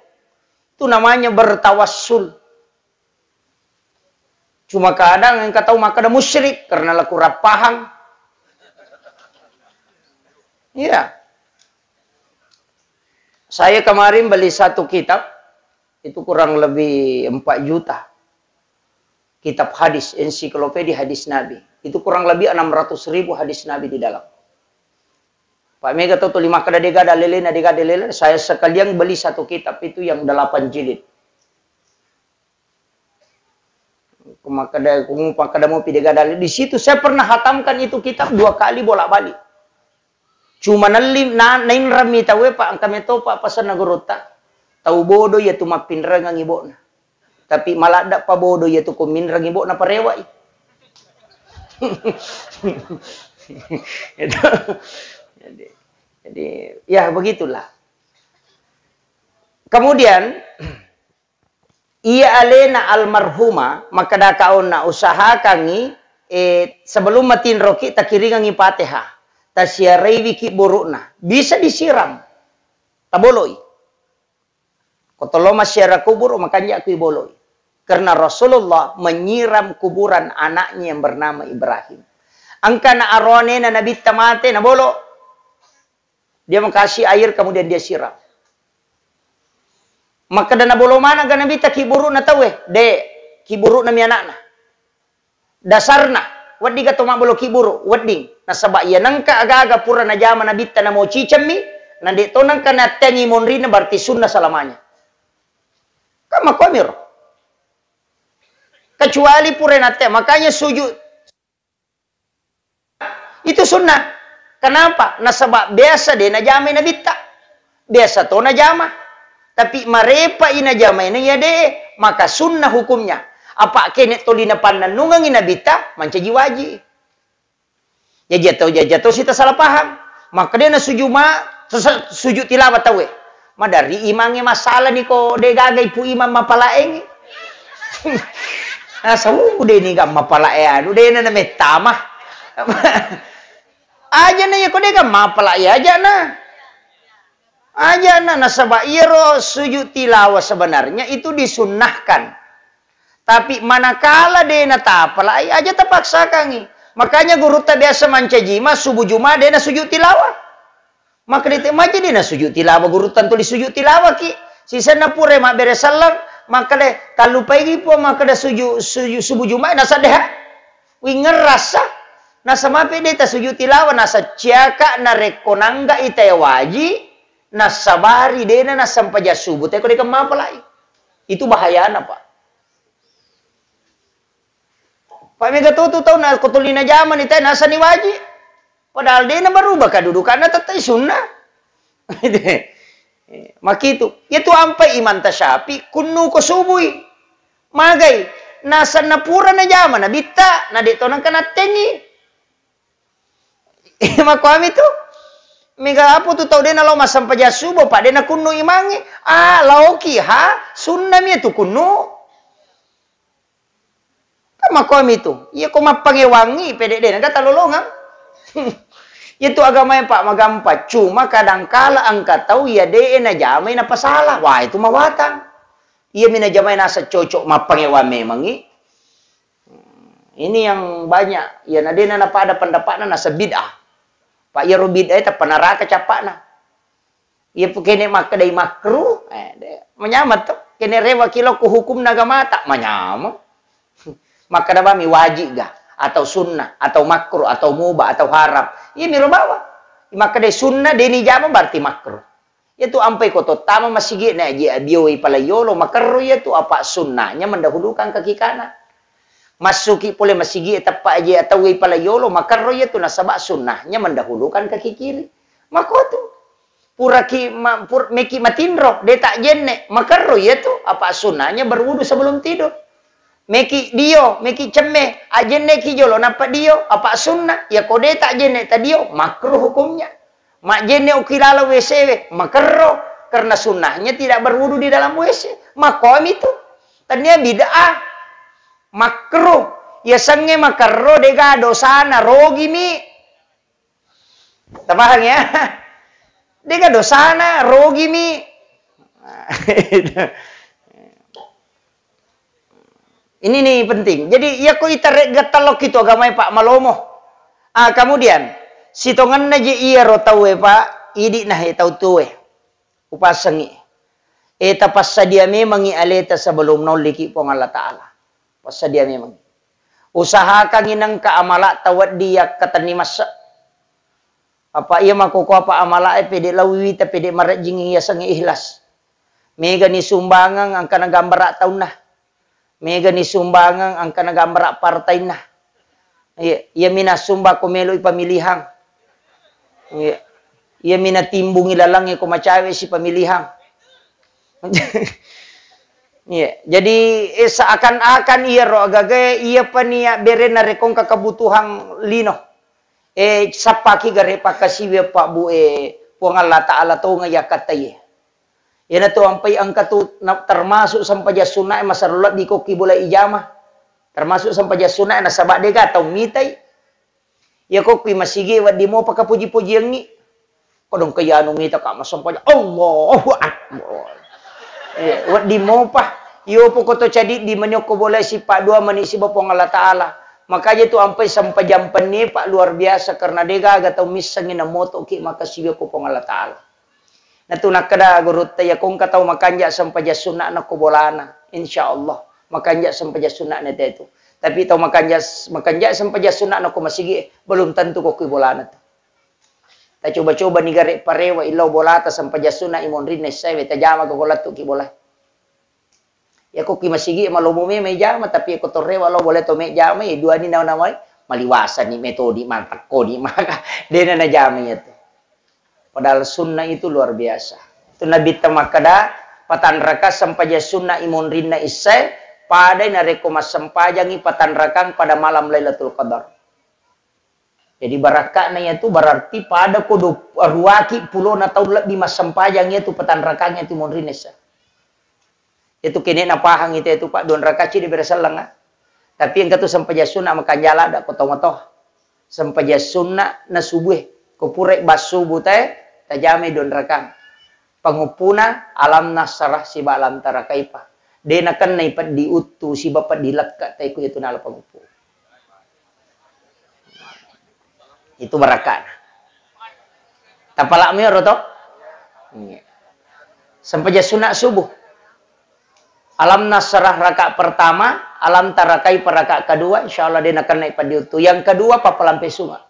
itu namanya bertawassul. Cuma kadang yang katau makada musyrik karena laku rapahang. Iya. Saya kemarin beli satu kitab, itu kurang lebih 4 juta. Kitab hadis, ensiklopedia hadis Nabi. Itu kurang lebih 600.000 hadis Nabi di dalam. Pak Mega tahu 5 kada dega dalilin, saya sekalian beli satu kitab itu yang 8 jilid. Kumakada mau pidega dalil. Di situ saya pernah hatamkan itu kitab 2 kali bolak-balik. Cuma nalim nain rami tawe pak kami to pak pasan nagurota. Tahu bodoh ya tu mapinra ngang ibo na. Tapi malada pa bodoh ya tu kuminra ngang ibo na parewa. Jadi ya begitulah. Kemudian ia alena almarhuma maka dakaon na usaha kangi sebelum matin roki takiringan Fatihah. Tasyarai wiki burukna. Bisa disiram. Taboloi. Kotolo masyara kubur, makanya aku boloi. Karena Rasulullah menyiram kuburan anaknya yang bernama Ibrahim. Angka na arone na nabi tamate na bolo. Dia mengkasih air kemudian dia siram. Maka dana bolo mana ga nabi ta kiburu na tawe. De kiburu na mi anakna. Dasarna. Wadi ka tuma bolo kiburu. Wading. Nasaba iya nangka aga-aga pura na jama na bitta na mo cicami na dito nangka na tengi monri na berarti sunnah salamanya. Kama komir. Kecuali pura na te makanya sujud itu sunnah. Kenapa? Nasaba biasa de na jama na bitta. Biasa to na jama. Tapi marepa ina jama ina ya de maka sunnah hukumnya. Apa kene to dinapan nanungang ina bitta mancaji waji. Ya jatuh kita salah paham. Maka dia na sujud tilawat tawe. Madari imangnya masalah ni ko de gagay pu imam mapalaeng. Nasa ude ni ga mapalaya. Ude na metama. Aja na ya ko de ga mapalaya aja na. Aja na nasaba iro sujud tilawah sebenarnya itu disunnahkan. Tapi manakala de na tapalaya aja terpaksa kangi. Makanya guru ta biasa mancajima subuh Jumat de na sujud tilawah. Maka dite maja de na sujud tilawah guru tantu di sujud tilawah ki. Sisa na pure mak beres salam maka de kalau pagi po maka de subuh Jumat nasa deha. Wi ngerasa nasa mape de ta sujud tilawah nasa ciaka na rekonangga ite waji nasa bari de na sampai subuh te ko de kamapalai. Itu bahayana Pak. Pak mega tuh tahu na kutulina zaman itu nasa ni wajib. Padahal dia na berubah kedudukannya tetap sunnah. Maka itu ampai iman tasyapi kunu ko subui. Magai nasa napura na zaman na bita na dito nang kanatengi. Maka kami tu mega apa tu tahu dia na lo masam paja subuh Pak dia na kunu imangi. Lauki sunnah mi tu kunu. Makom itu, iya kok mapangewangi PDD, kata lolongan. Itu agama yang Pak magampa. Cuma kadangkala angka tahu ya de na jamai na pasalah. Wah itu mawatang. Iya mina jamai nasa cocok mapangewa memangi. Ini yang banyak. Ya nadena na pada pendapatna nasa bid'ah. Pak ya bid'ah itu penaraka capakna. Iya kene makadai makruh. Menyamat tuh. Kene rewa kilo ku hukum nagama tak menyamat. Maka dabami wajib gak atau sunnah atau makruh atau mubah atau haram ini bawa maka de sunnah deni jama berarti makruh itu ampai koto tama masigi na aja bioi palayolo makruh itu apa sunnahnya mendahulukan kaki kanan masuki pole masigi tepat aja atau wi palayolo makruh itu nasabak sunnahnya mendahulukan kaki kiri maka itu puraki meki matindro de tak jenne makruh itu apa sunnahnya berwudu sebelum tidur. Meki dio, meki cemeh, ajenne ki jolo napa dio, apa sunnah, ya kode tak jenne ta dio, makruh hukumnya. Mak jenne ukilala WC, makruh, karena sunnahnya tidak berwudu di dalam WC. Makom itu, tadinya bid'ah, makruh, ya senge makruh dega dosana, rogi mi. Tapahang ya? Dega dosana, rogi mi. Ini nih penting. Jadi ya kok ita gatalok itu agama Pak Malomo. Kemudian sitongan naji iya rotawe Pak idi nah tau tuwe. Upasangi. Eta passadia memang aleta sebelum noliki pong Allah Ta'ala. Passadia memang. Usahakan inang kaamala tawad dia katani masa. Apa iya makuko apa amala pede lawi ta pede marat jing iya sangi ikhlas. Mega ni sumbangan ang kanagambar taun na. Mega ni sumbangan ang kanagambar partai na. Iya mina sumba ko meloy pamilihang. Iya mina timbung ilalang ko macawe si pamilihang. Jadi seakan-akan iya ro agage iya pa niya bere na rekong kakabutuhang lino. Sapaki gare pakasiwe pa bu puang Allah Ta'ala to nga yakatay. Yan na to ampay ang katu termasuk sampai sunnah masarulat di koki bola ijamah. Termasuk sampai sunnah na sabak dega atau mitay. Ya koki masige wad di mo pakapuji-puji yang ni. Kodong kaya nung ngita ka masampay Allahu Akbar. Wad di mo pa. Iyo po ko to cadi di manyo ko bola si Pak Dua manisi bapong Allah Ta'ala. Makanya tu sampai sampai jam ni Pak luar biasa karena dega gatau misangin na moto ki makasiwe ko pong Allah Ta'ala. Natu nakada gurut ya kung kataw makanja sampai sunna na kubolana insyaallah makanja sampai sunna na itu tapi tahu makanja sampai sunna na kumasigi belum tentu ko kubolana tu ta coba-coba ni gare parewa ilaw bolata sampai sunna imon rin nesay ta jama ko golat tu ki bola ya ko kimasigi malumume may jama tapi ko torrewa lo boleh to may jama dua ni na namay maliwasan ni metodi mantak ko di maka dena na jama itu. Padahal sunnah itu luar biasa. Itu Nabi tamakada patan raka sampaja sunnah imun rinna isai pada nareko mas sampajangi patan rakang pada malam Lailatul Qadar. Jadi barakahnya itu berarti pada kudu ruaki pulau na tahun lebih mas sampajangnya itu patan rakangnya itu imun rinna isai. Itu kini napahang itu Pak don rakaci di beresalang. Tapi yang kata sampaja sunna makan jala dak kotoh-motoh. Sampaja sunna na subuh. Kupurek bas subuh teh tajame don rakang. Pangupuna alam nasarah si alam tarakaipa. Dena kan na ipat diutu si bapak dilekat teh ku itu nala pangupu. Itu barakan. Tapalak mi roto. Sampaja sunna subuh. Alam nasrah rakaat pertama, alam tarakai rakaat kedua, insyaallah dia akan naik pada itu. Yang kedua papalampe sunga.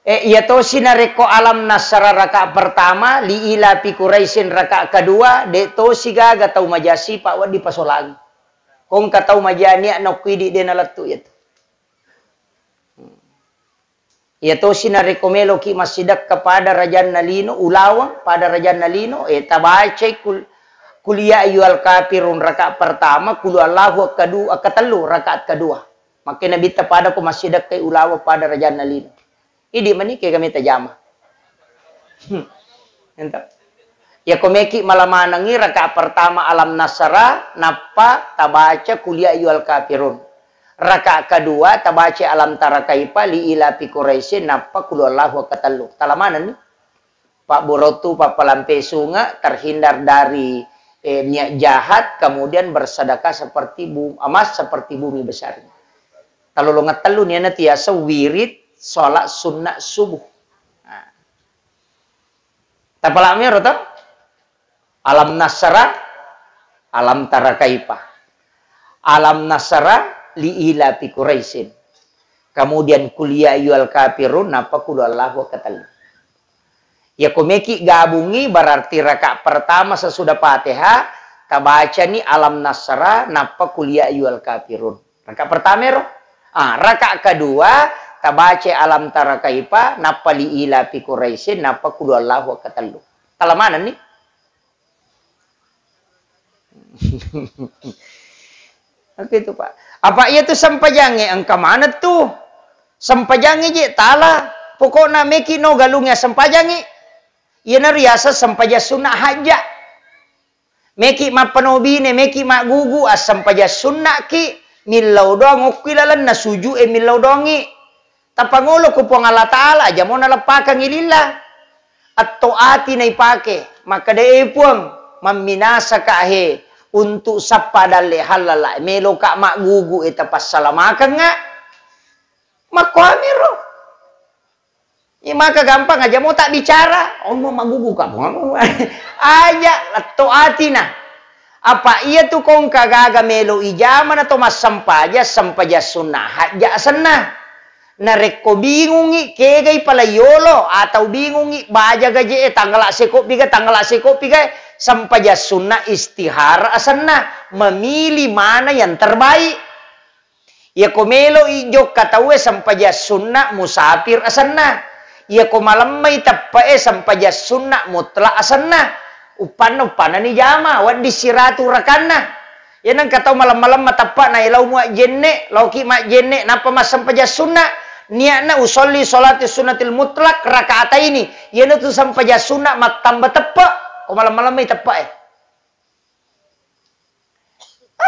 Ya to sinareko alam nasrah rakaat pertama, li ila pi Quraisyin rakaat kedua, de to siga gatau majasi pak wadi pasolagi. Kong katau majani anak kuidi dia nalatu ya. Ya to sinareko melo ki masjidak kepada Raja Nalino ulawang pada Raja Nalino tabace kuliah ayyuhal kafirun rakaat pertama, kul Allahu kedua, ketelu rakaat kedua. Maka Nabi pada ku masjidak ke ulawa pada Raja Nalino. Ini mani ke kami tajama. Entah. Ya komeki malamanangi rakaat pertama alam nasara napa tabaca kuliah ayyuhal kafirun. Rakaat kedua tabaca alam tarakaipa li ila fi Quraisyin napa kul Allahu ketelu. Talamanan nih. Pak Borotu papalampe sunga terhindar dari niat jahat, kemudian bersedekah seperti emas seperti bumi besarnya. Kalau lo ngetelu niana tiasa wirid sholat sunnah subuh. Nah. Tapalami rota alam nasara alam tarakaipa. Alam nasara li ila fi Quraisyin. Kemudian kuliah ayyuhal kafirun napa kul Allahu katalu. Ya komeki gabungi berarti rakaat pertama sesudah Fatihah tabaca ni alam nasra napa kuliah ayyuhal kafirun. Rakaat pertama roh. Rakaat kedua tabaca alam tarakaipa napa li ila fi Quraisyin napa kul Allahu katalu. Talamanan nih. Oke itu Pak. Apa ia tuh sampajange angka mana tuh? Sampajange je tala. Pokoknya meki no galungnya sampajange. Ia nariasa sampaja sunnah haja. Meki ma panobine, meki ma gugu as sampaja sunnah ki. Milau dong, ukilalan na suju milau dongi. Tapangolo ko po ng Allah Ta'ala, aja mo nalapakan ilila. At toati na ipake. Maka de puang, maminasa kahe. Untuk sapadale halala. Melo ka ma gugu itapas salamakan nga. Makwamiro. Ya maka gampang aja mau tak bicara, mau magugu kamu. Aja atau atina. Apa ia tuh kong kagaga melo ijaman atau mas sampaja sunnah haja senah. Nareko bingungi kegay pala yolo atau bingungi baja gaje tanggal seko piga sampaja sunnah istihara senah memilih mana yang terbaik. Ya komelo ijo katawe sampaja sunnah musafir senah. Ya ko malamay tapae sampaja sunnah mutlak asanna upan ni jama wad disiratu rakana yan ang kataw malam-malam matapa na ilaw mo jenne lauki ma jenne napa mas sampaja sunnah niya na usolli salati sunnatil mutlak rakaata ini yan itu sampaja sunnah matamba tapa ko malam-malam may tapa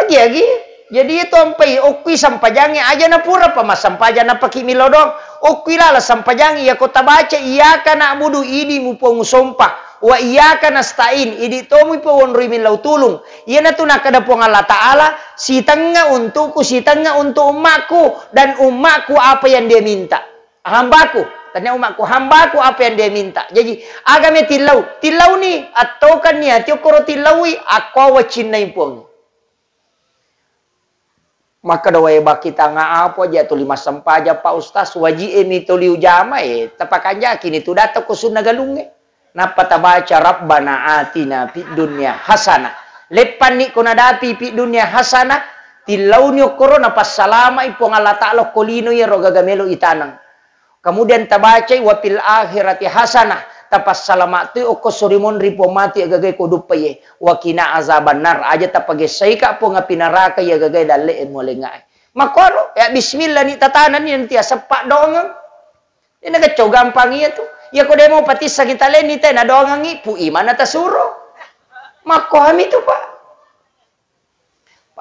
agi jadi itu ampai okui sampajangi aja na pura pa mas sampaja na pakimilo dong. Okui lala sampajangi ya kota baca iya kana abudu ini mupong sompah wa iya kana stain idi tomu pawon rimin lau tulung. Iya na tu nakadapong Allah Ta'ala si tengah untukku si tengah untuk umatku dan umatku apa yang dia minta. Hambaku tanya umatku hambaku apa yang dia minta. Jadi agame tilau ni atau kan ni atau koro tilaui aku wacinai pong. Maka dawai baki tanga apa aja tu lima sampaja Pak Ustaz waji emi tuli ujama tapakan yakin itu data kusun nagalunge napa tabaca rabbana atina fid dunya hasanah lepan ni kona dapi fid dunya hasanah tilau ni korona pas salama ipong Allah Ta'ala kolino ya roga gamelo itanang kemudian tabaca wa fil akhirati hasanah tapas salamat tu oko sorimon ripo mati agagay ko dupaye wakina azaban nar aja tapage saika po nga pinaraka ya agagay dale mo lengay makoro ya bismillah ni tatanan ni nanti sepak dongang ini nagacaw gampang iya tu ya ko demo pati sa kita len ni na dongang pu imana tasuro makohami tu pak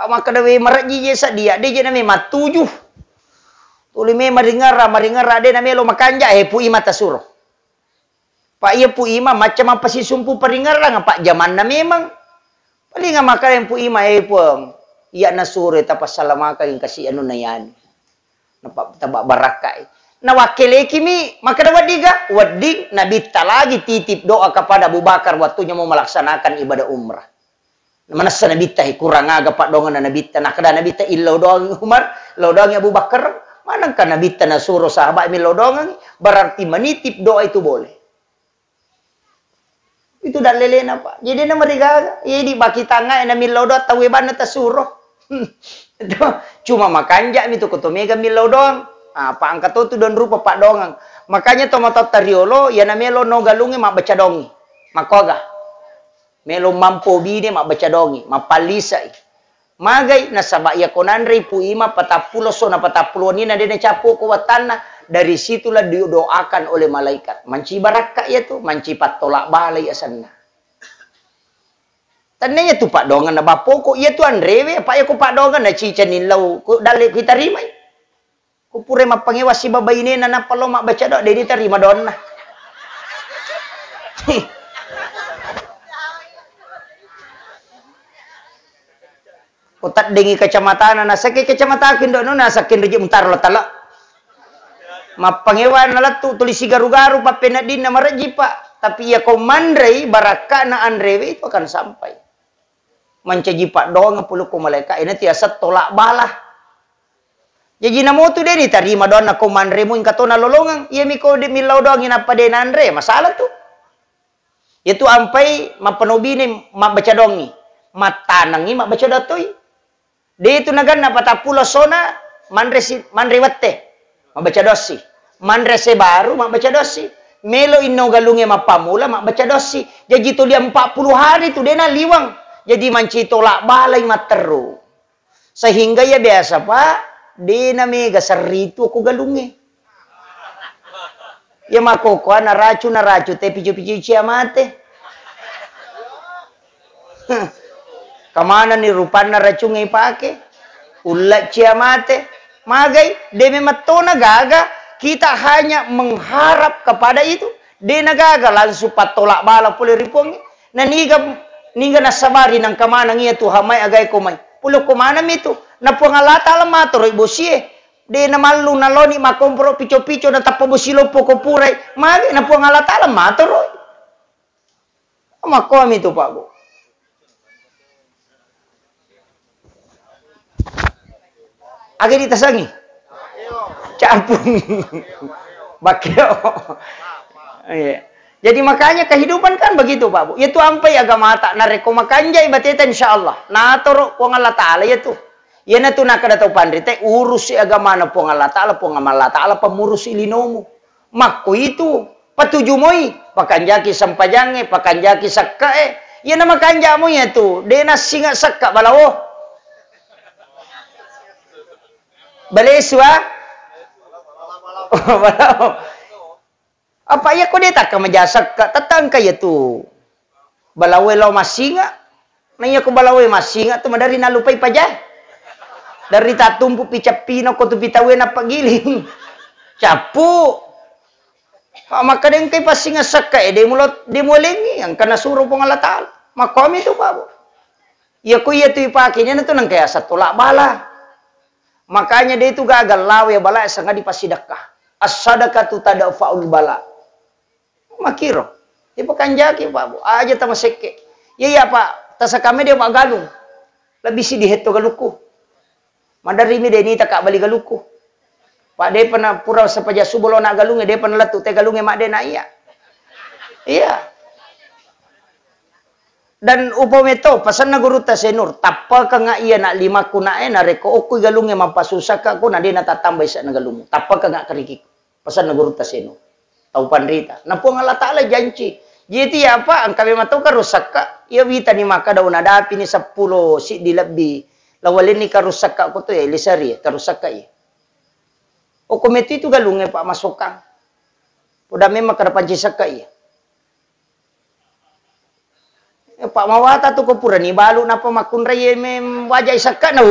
Pak maka dawe maraji je sa dia je nami matujuh. Tuli me maringar de nami lo makanja pu ima tasuro. Pak iya pu ima macam apa si sumpu peringar lah pak zaman na memang. Paling nga maka yang pu ima pu iya nasuro tapas salamaka yung kasi ano na yan. Taba barakai. Na wakile kimi maka daw wadig nabita lagi titip doa kepada Abu Bakar waktunya mau melaksanakan ibadah umrah. Mana sa nabita kurang aga pak dongan na nabita nakada nabita ilaw doang Umar, ilaw doang Abu Bakar, manang ka nabita na suruh sahabat mi ilaw doang berarti menitip doa itu boleh. Itu dah lele na pak. Jadi na marigaga, di baki tanga na milaw doa taweban na tasuro. Cuma makanja mi tu kotomega milaw doang. Pak angkat tu don rupa pak dongang. Makanya tomato tariolo ya na melo no galungi mak baca dongi. Makoga. Melo mampo bide mak baca dongi, mapalisai. Magai nasaba ya konandre pu ima patapulo so na patapulo ni na dene capo ko watana dari situlah didoakan oleh malaikat. Manci baraka ya tu, manci patolak balai asanna. Tandanya tu pak dongan na bapoko ya tu andrewe pak ya ko pak dongan na cica nilau ko dale kita rimai. Kupure mapangewas si babae ini na napalo mak baca doa dedi terima donna. Kotak dengi kacamata na sakit kacamata kin do na sakin reje untar lo tala. Mapangewan na tu tulis garu-garu pa penadin na maraji pak. Tapi ya komandrei baraka na andrewe itu akan sampai. Mancaji pak doang ngapuluh ko malaikat ini tiasa tolak balah. Jadi namo tu deni tarima doang na komandre mo ingkatona lolongang. Iya miko de milaw doang inapa de nandre masalah tu. Itu ampai mapanobini mabaca dongi. Matanangi mabaca datoy. De itu nagan na patapulo sona mandre watte. Mabaca dosi. Mandre se baru mabaca dosi. Melo inno galunge mapamula mabaca dosi. Jadi tu dia 40 hari tu dena liwang. Jadi manci tolak balai materu. Sehingga ya biasa pak. Di na mega sarito ko galungi. Ya makoko na rachu te pichu ciamate. Kamana ni rupan na rachu ngai pake. Ulat ciamate. Magai demi matona gaga kita hanya mengharap kepada itu. De nagaga langsung patolak bala pule ripongi. Na niga nasabari ng kamana ngiya tu hamay agay kumay. Pulo kumana mito. Na pangalata alam matoro ibosie. De na malu na loni makompro picho-picho na tapabusilo po ko puray. Magi na pangalata alam matoro. Makomi to pa bo. Agi dita sangi. Campung. Bakyo. Jadi makanya kehidupan kan begitu Pak Bu. Itu ampai agama tak nareko makanja ibateta insyaallah. Na toro ko Allah taala ya tu. Ya na tu nakada tau pandri teh urus si agama na po Allah taala pemurus ilinomu. Makku itu patuju moi pakanjaki sampajange pakanjaki sakkae. Ya na makanja mo ya tu. Dena singa sakka balawo. Baleswa. Balawo. Apa ya ko deta ka majasak ka tatang kaya tu. Balawe law masinga. Nanya ko balawe masinga tu madari nalupay pa dyan. Dari tatumpu picapino ko tu bitawe na pagiling. Capu. Maka din kay pasinga sakka de mo lengi ang kanasuro po nga latal. Makomi to pa po. Iya ko iya tu ipake niya na to nang kaya sa tulak bala. Makanya dia itu gagal lawe bala sa nga di pasidakah. As-sadaqatu tadfa'ul bala. Makiro. Di pakanjaki pa po. Aja ta maseke. Iya pak. Tasa kami dia magalung. Lebih si diheto galuko. Mandari mi deni tak bali galuko. Pak de pernah pura sapaja subolo na galunge de pernah latu te galunge mak de na iya. Iya. Dan upameto pasan na guru ta senur tappa ka nga iya na lima kunae na reko okoy galunge mampasusaka ko na de natatambay sa nagalungo. Tappa ka nga kariki. Pasan na guru ta senur. Tau pandrita. Na po nga latala janci. Jadi apa ang kami matuka rusak ka. Iya wita ni maka daw nadapi ni 10 si dilabi. Lawalin ni karusak ka ko to lisari karusak ka o komiti itu galunge pak masukang udah memang kada pancisak ka Pak mawata tu ko pura ni balu napa makun raya mem wajah isakat na.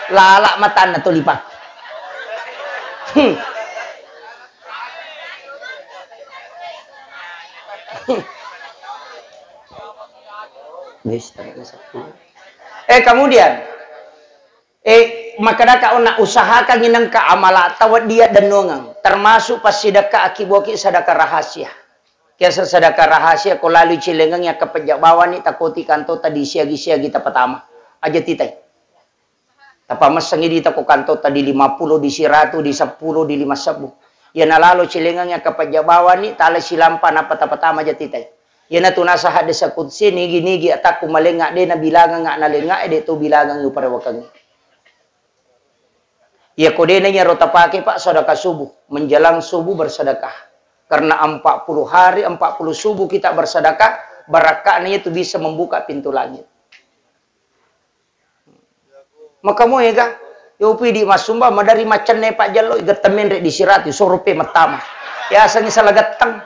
Lalak mata na to lipat. Kemudian maka kau nak usahakan inang ka amala tawad dia dan nongang termasuk pas sedekah akiboki sedekah rahasia. Kiasa sedekah rahasia ko lalu cilengang ya kepejak bawah ni takoti kanto tadi siagi-siagi ta pertama aja titai. Tapa masangi di tako kanto tadi 50 di 100 di 10 di 50. Ya na lalu cilengang ya kepejak bawah ni tala silampan apa ta pertama aja titai. Ya na tunasa hade sa kutsi nigi ataku malengak de na bilangan ngak na lengak de tu bilangan yu para wakang. Ya kode na nya rota pake Pak sedekah subuh menjelang subuh bersedekah. Karena 40 hari, 40 subuh kita bersedekah, barakahnya itu bisa membuka pintu langit. Maka mau ya kah? Yopi di Mas Sumba, madari macan ne Pak Jalo, getemen rek disirati, sorupe metama. Ya asangi salah getang.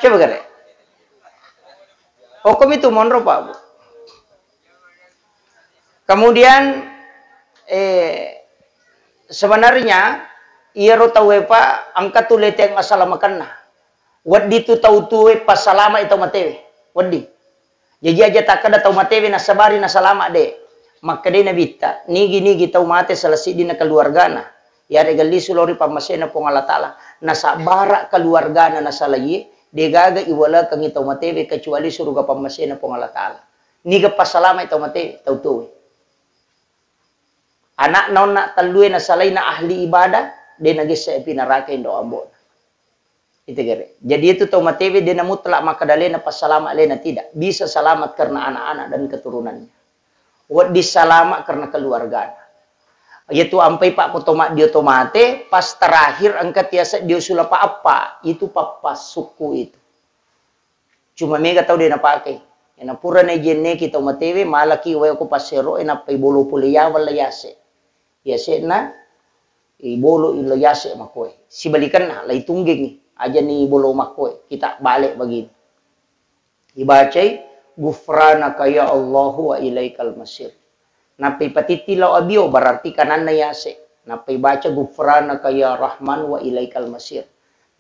Coba kare. Hukum itu monro Pak Bu. Kemudian, sebenarnya ia rotawe pa angkat tu leteng asala makanna wadi tu tau tuwe pas salama itu matewe wadi jadi aja tak kada tau matewe na sabari na salama de maka de na bita nigi tau mate selesi dina keluargana ya regali sulori pamasena pongala taala na sabara keluargana na salaye de gaga iwala kang tau matewe kecuali surga pamasena pongala taala niga pas salama itu matewe tau tuwe. Anak nona talue na salay na ahli ibadah, de nagis sa pinaraka indo ambon. Itu kere. Jadi itu tau matewe de na mutlak makadali na pasalama le na tidak. Bisa salamat karena anak-anak dan keturunannya. Wad disalama karena keluarga. Yaitu ampai Pak potoma dia tomate pas terakhir angkat tiasa dia sulapa apa itu papa suku itu. Cuma mega tahu dia na pakai. Ena pura na jenne kita matewe malaki wae ko pasero ena pay bolo puliya wala yase. Yase na ibolo ilo yase makoy. Si balikan na lay tungging aja ni bolo makoy. Kita balik begini. Ibacay gufranaka ya Allahu wa ilaikal masir. Napay patitilaw abyo berarti kanan na yase. Napay baca gufranaka ya Rahman wa ilaikal masir.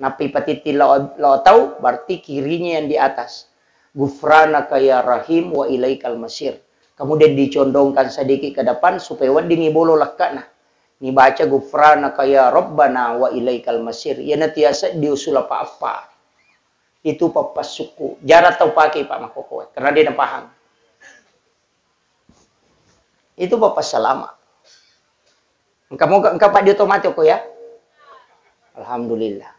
Napay patitilaw taw berarti kirinya yang di atas. Gufranaka ya Rahim wa ilaikal masir. Kemudian dicondongkan sedikit ke depan supaya wadi ngibolo lakana. Ni baca gufranaka ya Rabbana wa ilaikal masir. Ya natiasa diusul apa-apa. Itu papas suku. Jarak tau pakai Pak Makoko. Karena dia paham. Itu papas salama. Engkau Pak dia otomatis kok ya. Alhamdulillah.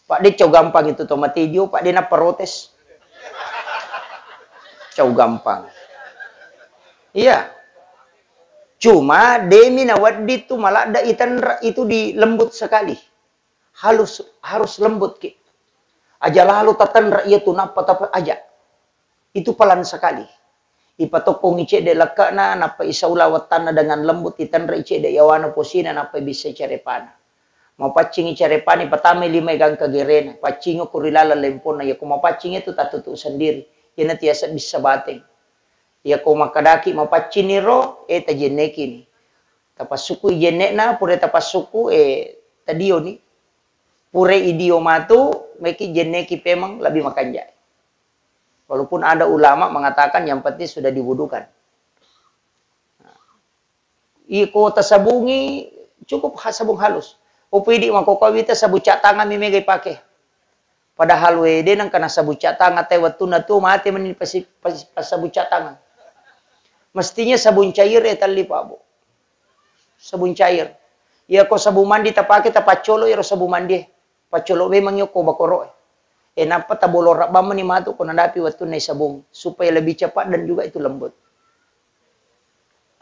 Pak dia cow gampang itu tomatidio. Pak dia na protes. Cow gampang. Iya. Cuma demi nawadi itu malah ada itan itu di lembut sekali. Harus lembut ki. Aja lalu tatan rakyat tu napa aja. Itu pelan sekali. Ipatokong ice de lakana napa isaula watana dengan lembut itan ice de yawana posina napa bisa carepana. Mau pacing carepani pertama 5 gang kagerena. Pacing kurilala lempona ya kuma pacing itu tatutu sendiri. Yana tiasa bisa bateng. Ya ko makadaki mapachiniro tajeneki ni tapasuku jenekna pure tapasuku tadio ni pure idioma tu meki jeneki pemang lebih makanja. Walaupun ada ulama mengatakan yang penting sudah diwudukan. Iko tasabungi cukup sabung halus. Upidi makokawita sabuca tangan mimegay pake. Padahal wede nang kana sabuca tangan te watuna tu mati menit pas sabuca tangan. Mestinya sabun cair tali Pak Bu. Sabun cair. Ya ko sabun mandi tapake tapacolo iro sabun mandi. Pacolo memang yo ko bakoro. Napa tabolo rabam ni matu ko nandapi waktu na sabun supaya lebih cepat dan juga itu lembut.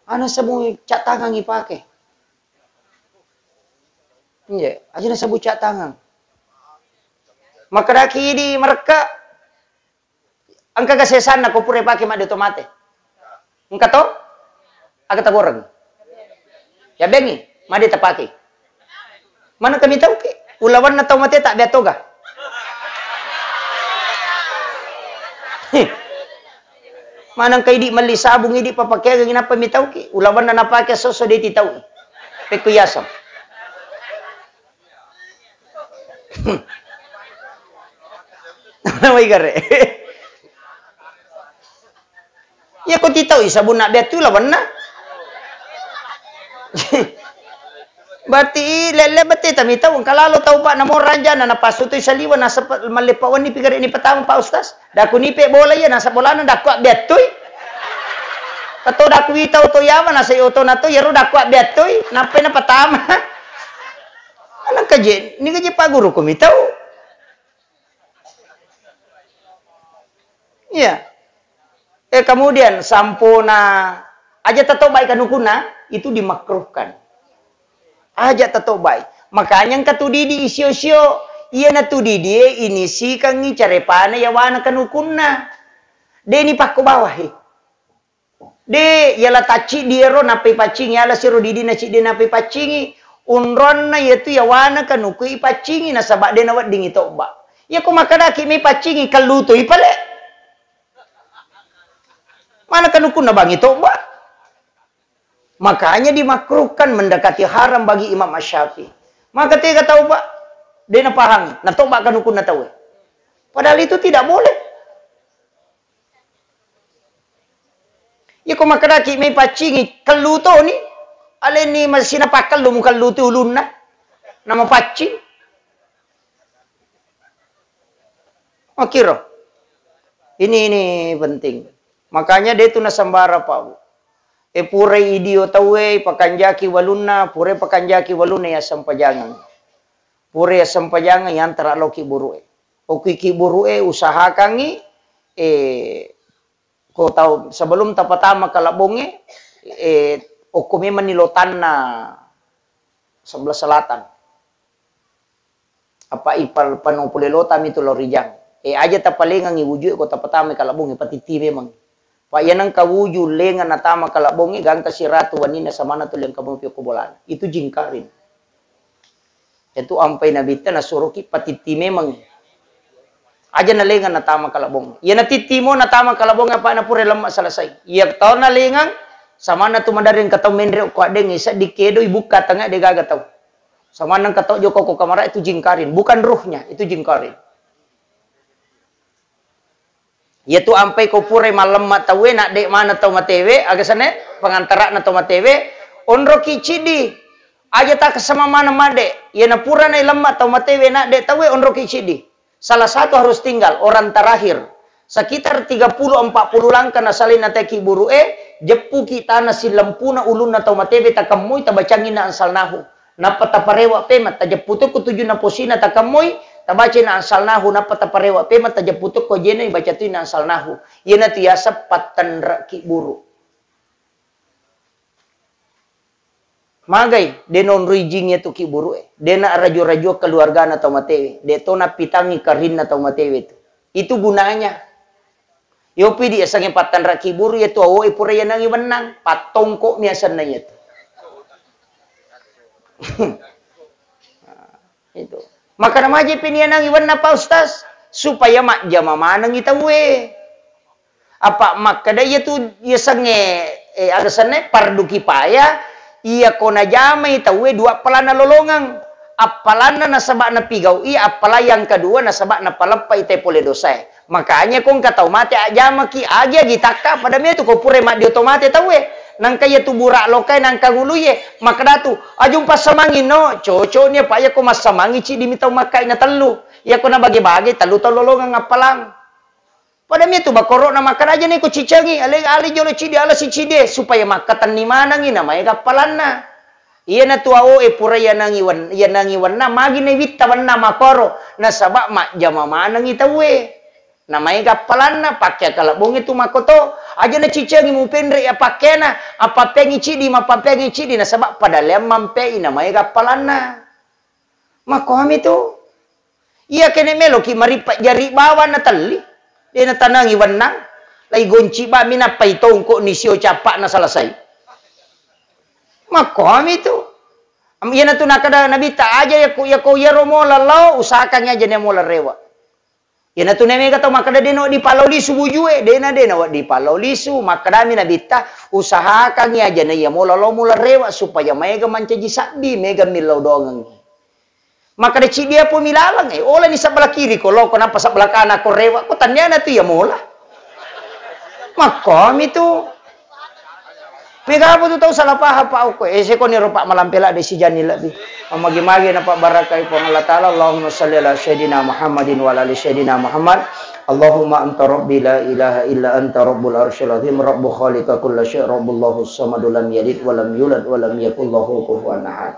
Ana sabun cat tangan ipake. Iya, aja na sabun cat tangan. Maka daki di mereka angka kasesan na ko pure pake ma de tomate. Engkau tahu? Agak taborang. Ya bengi, madi tapaki. Mana kami tahu ke? Ulawan na tau mate tak beto ga. Manang kay di mali sabong hindi papakai gina pamitaw ki. Ulawan na napake so di titaw. Pekuyasam. Namay gare. Ya ko titaw sabon na beto lawan na. Berarti lele bete tamitaw ang kalalo tau pa na mo ranja na napasutoy sa liwan nasa malipawan ni pigari ni patama pa ustas. Dako ni pe bola yan nasa bola na dako betoy. Kato dako itaw to yaman nasa yoto na to yero dako betoy napay na patama. Anong kaje? Ni kaje paguro kumitaw. Iya. Kemudian sampuna aja tato baik kanukuna itu dimakruhkan. Aja tato baik. Makanya katudidi isyo-syo iya na tudidi ini si kangi carepana yawana kanukuna. De ni pakko bawah he. De yala taci diero nape pacingi yala siro didi na ci de nape pacingi unron na yetu yawana kanuku ipacingi na sabak de nawat dingi toba. Ya ko makadaki mi pacingi kaluto ipale. Mana kanukuna bangi toba. Makanya dimakruhkan mendekati haram bagi Imam Asy-Syafi'i. Maka ketika taubat, dia na pahangi, na taubat kan hukum na tahu. Padahal itu tidak boleh. Ya ko makaraki may pacingi kaluto ni, alin ni masih napakal lu mukal luto ulun na, nama pacing. Okiro. Ini penting. Makanya dia itu nasambara Pak. Pure idio tawe pakanjaki waluna pure pakanjaki waluna ya sampajangan pure ya sampajangan yang teraloki burue oki ki burue usaha kangi ko tahu sebelum tapatama kalabonge okumi manilotan na sebelah selatan apa ipal panupulilota itu lorijang aja tapalingan iwujud ko tapatama kalabonge patiti memang Pak yanang kawuju lengan natama kalabongi ganta si ratu wanina sama na tuleng kamu pio kubolan. Itu jingkarin. Itu ampai nabita na suruki patiti memang. Aja na lengan natama kalabongi. Ya natiti mo natama kalabongi apa na pure lemak selesai. Ya tau na lengan sama na tu madarin katau mendre ko adeng isa dikedo ibuka tengah de gaga tau. Sama nang katau joko ko kamara itu jingkarin, bukan ruhnya, itu jingkarin. Yaitu ampai ko pure malam matawe nak dek mana tau matewe agasane pengantara na tau matewe onro kicidi aja tak sama mana made ya na pura na lemma tau matewe nak dek tawe onro kicidi salah satu harus tinggal orang terakhir sekitar 30-40 langkah na salin na teki burue jepu kita na si lempuna ulun na tau matewe takamui tabacangin na ansalnahu na pataparewa pemat tajeputu kutuju na posina takamui tabaca na ansalnahu na pataparewa pemat tajeputu ko jena ibaca tu na ansalnahu yena tiasa patanra ki buru magai denon rijingnya tu ki buru dena rajo-rajo keluarga na tau matewe detona pitangi karin na tau matewe itu gunanya yopi dia sange patanra ki buru yaitu awo ipura yanangi wenang patongko miasan na yaitu itu maka namaji pinianang iwan na pa ustaz supaya mak jama manang itawe apa makada itu ya sange agasane pardu kipaya iya kona jama itawe dua pelana lolongang apalana nasabak na pigaw apala yang kedua nasabak na palapa ite pole dosa makanya kung katau mate ajama ki aja gitaka pada me tu ko pure mak di otomate tawe nang kaya tu burak lokai nang kaguluye maka datu ajung pasamangin no cocoknya pak ya ko masamangi ci dimitau makai na telu ya ko na bagi-bagi telu tololongan ngapalang pada mi tu bakoro na makan aja ni ko cicangi ali jolo ci di ala si cide supaya makatan ni manangi na may kapalan na iya na tu ao pura ya nangiwan na magi na witta wan na makoro na sabak mak jama manangi tawe namanya kapalan na pakai kalabong itu makoto aja na cicangi mu pendre ya pakai na apa pengi cidi ma pengi cidi na sabak pada lem mampe namanya kapalan na makom itu iya kene melo ki mari jari bawa na tali dia na tanangi wanang lai gonci ba mina paitong ko ni sio capak na selesai makom itu Iya na tu nakada nabi ta aja ya ko ya romo lalau usahakan aja ne mola rewa. Ya na tu ne mega to makada deno di palau lisu bujue dena di palau lisu makada mi nabi ta usahakan aja ne ya mola lo mola rewa supaya mega mancaji sabi mega milau dongang. Maka de dia po milalang ola ni sebelah kiri ko lo kenapa sebelah kanan ko rewa ko tanya na tu ya mola. Makom itu mega apa tu tahu salah paham pak aku seko ni rupak malampela de si jani labi magi-magi na pak barakai po Allah taala Allahumma shalli ala sayidina Muhammadin wa ala ali sayidina Muhammad Allahumma anta rabbi la ilaha illa anta rabbul arsyil azim rabbu khaliqa kulli syai' rabbullahu samadu lam yalid wa lam yulad wa lam yakul lahu kufuwan ahad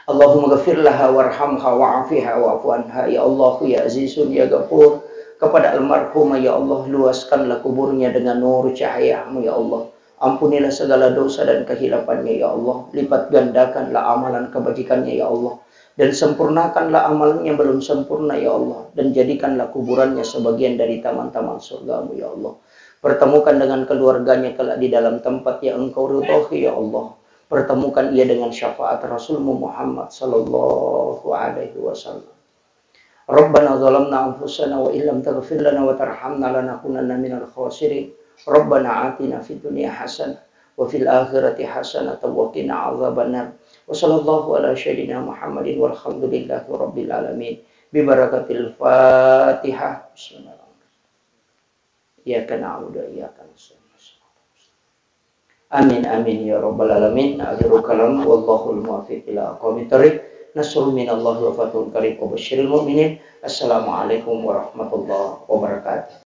Allahumma ghafir laha warhamha wa'afiha wa'fu anha ya Allah ya azizun ya ghafur kepada almarhumah ya Allah luaskanlah kuburnya dengan nur cahayamu ya Allah. Ampunilah segala dosa dan kehilafannya ya Allah. Lipat gandakanlah amalan kebajikannya ya Allah. Dan sempurnakanlah amalan yang belum sempurna ya Allah. Dan jadikanlah kuburannya sebagian dari taman-taman surgamu ya Allah. Pertemukan dengan keluarganya kelak di dalam tempat yang engkau ridhoi ya Allah. Pertemukan ia dengan syafaat Rasulmu Muhammad sallallahu alaihi wasallam. Rabbana zalamna anfusana wa illam taghfir lana wa tarhamna lanakunanna minal khasirin. Rabbana atina fid dunya hasanah wa fil akhirati hasanah wa qina adzabannar. Wa sallallahu ala sayyidina Muhammadin walhamdulillahi rabbil alamin. Bi barakatil Fatihah. Bismillahirrahmanirrahim. Iyyaka na'budu wa iyyaka nasta'in. Amin amin ya rabbal alamin. Akhirul kalam wallahul muwaffiq ila aqwamit thoriq. Nasrul minallahi wa fathun qarib wa basyiril mu'minin. Assalamualaikum warahmatullahi wabarakatuh.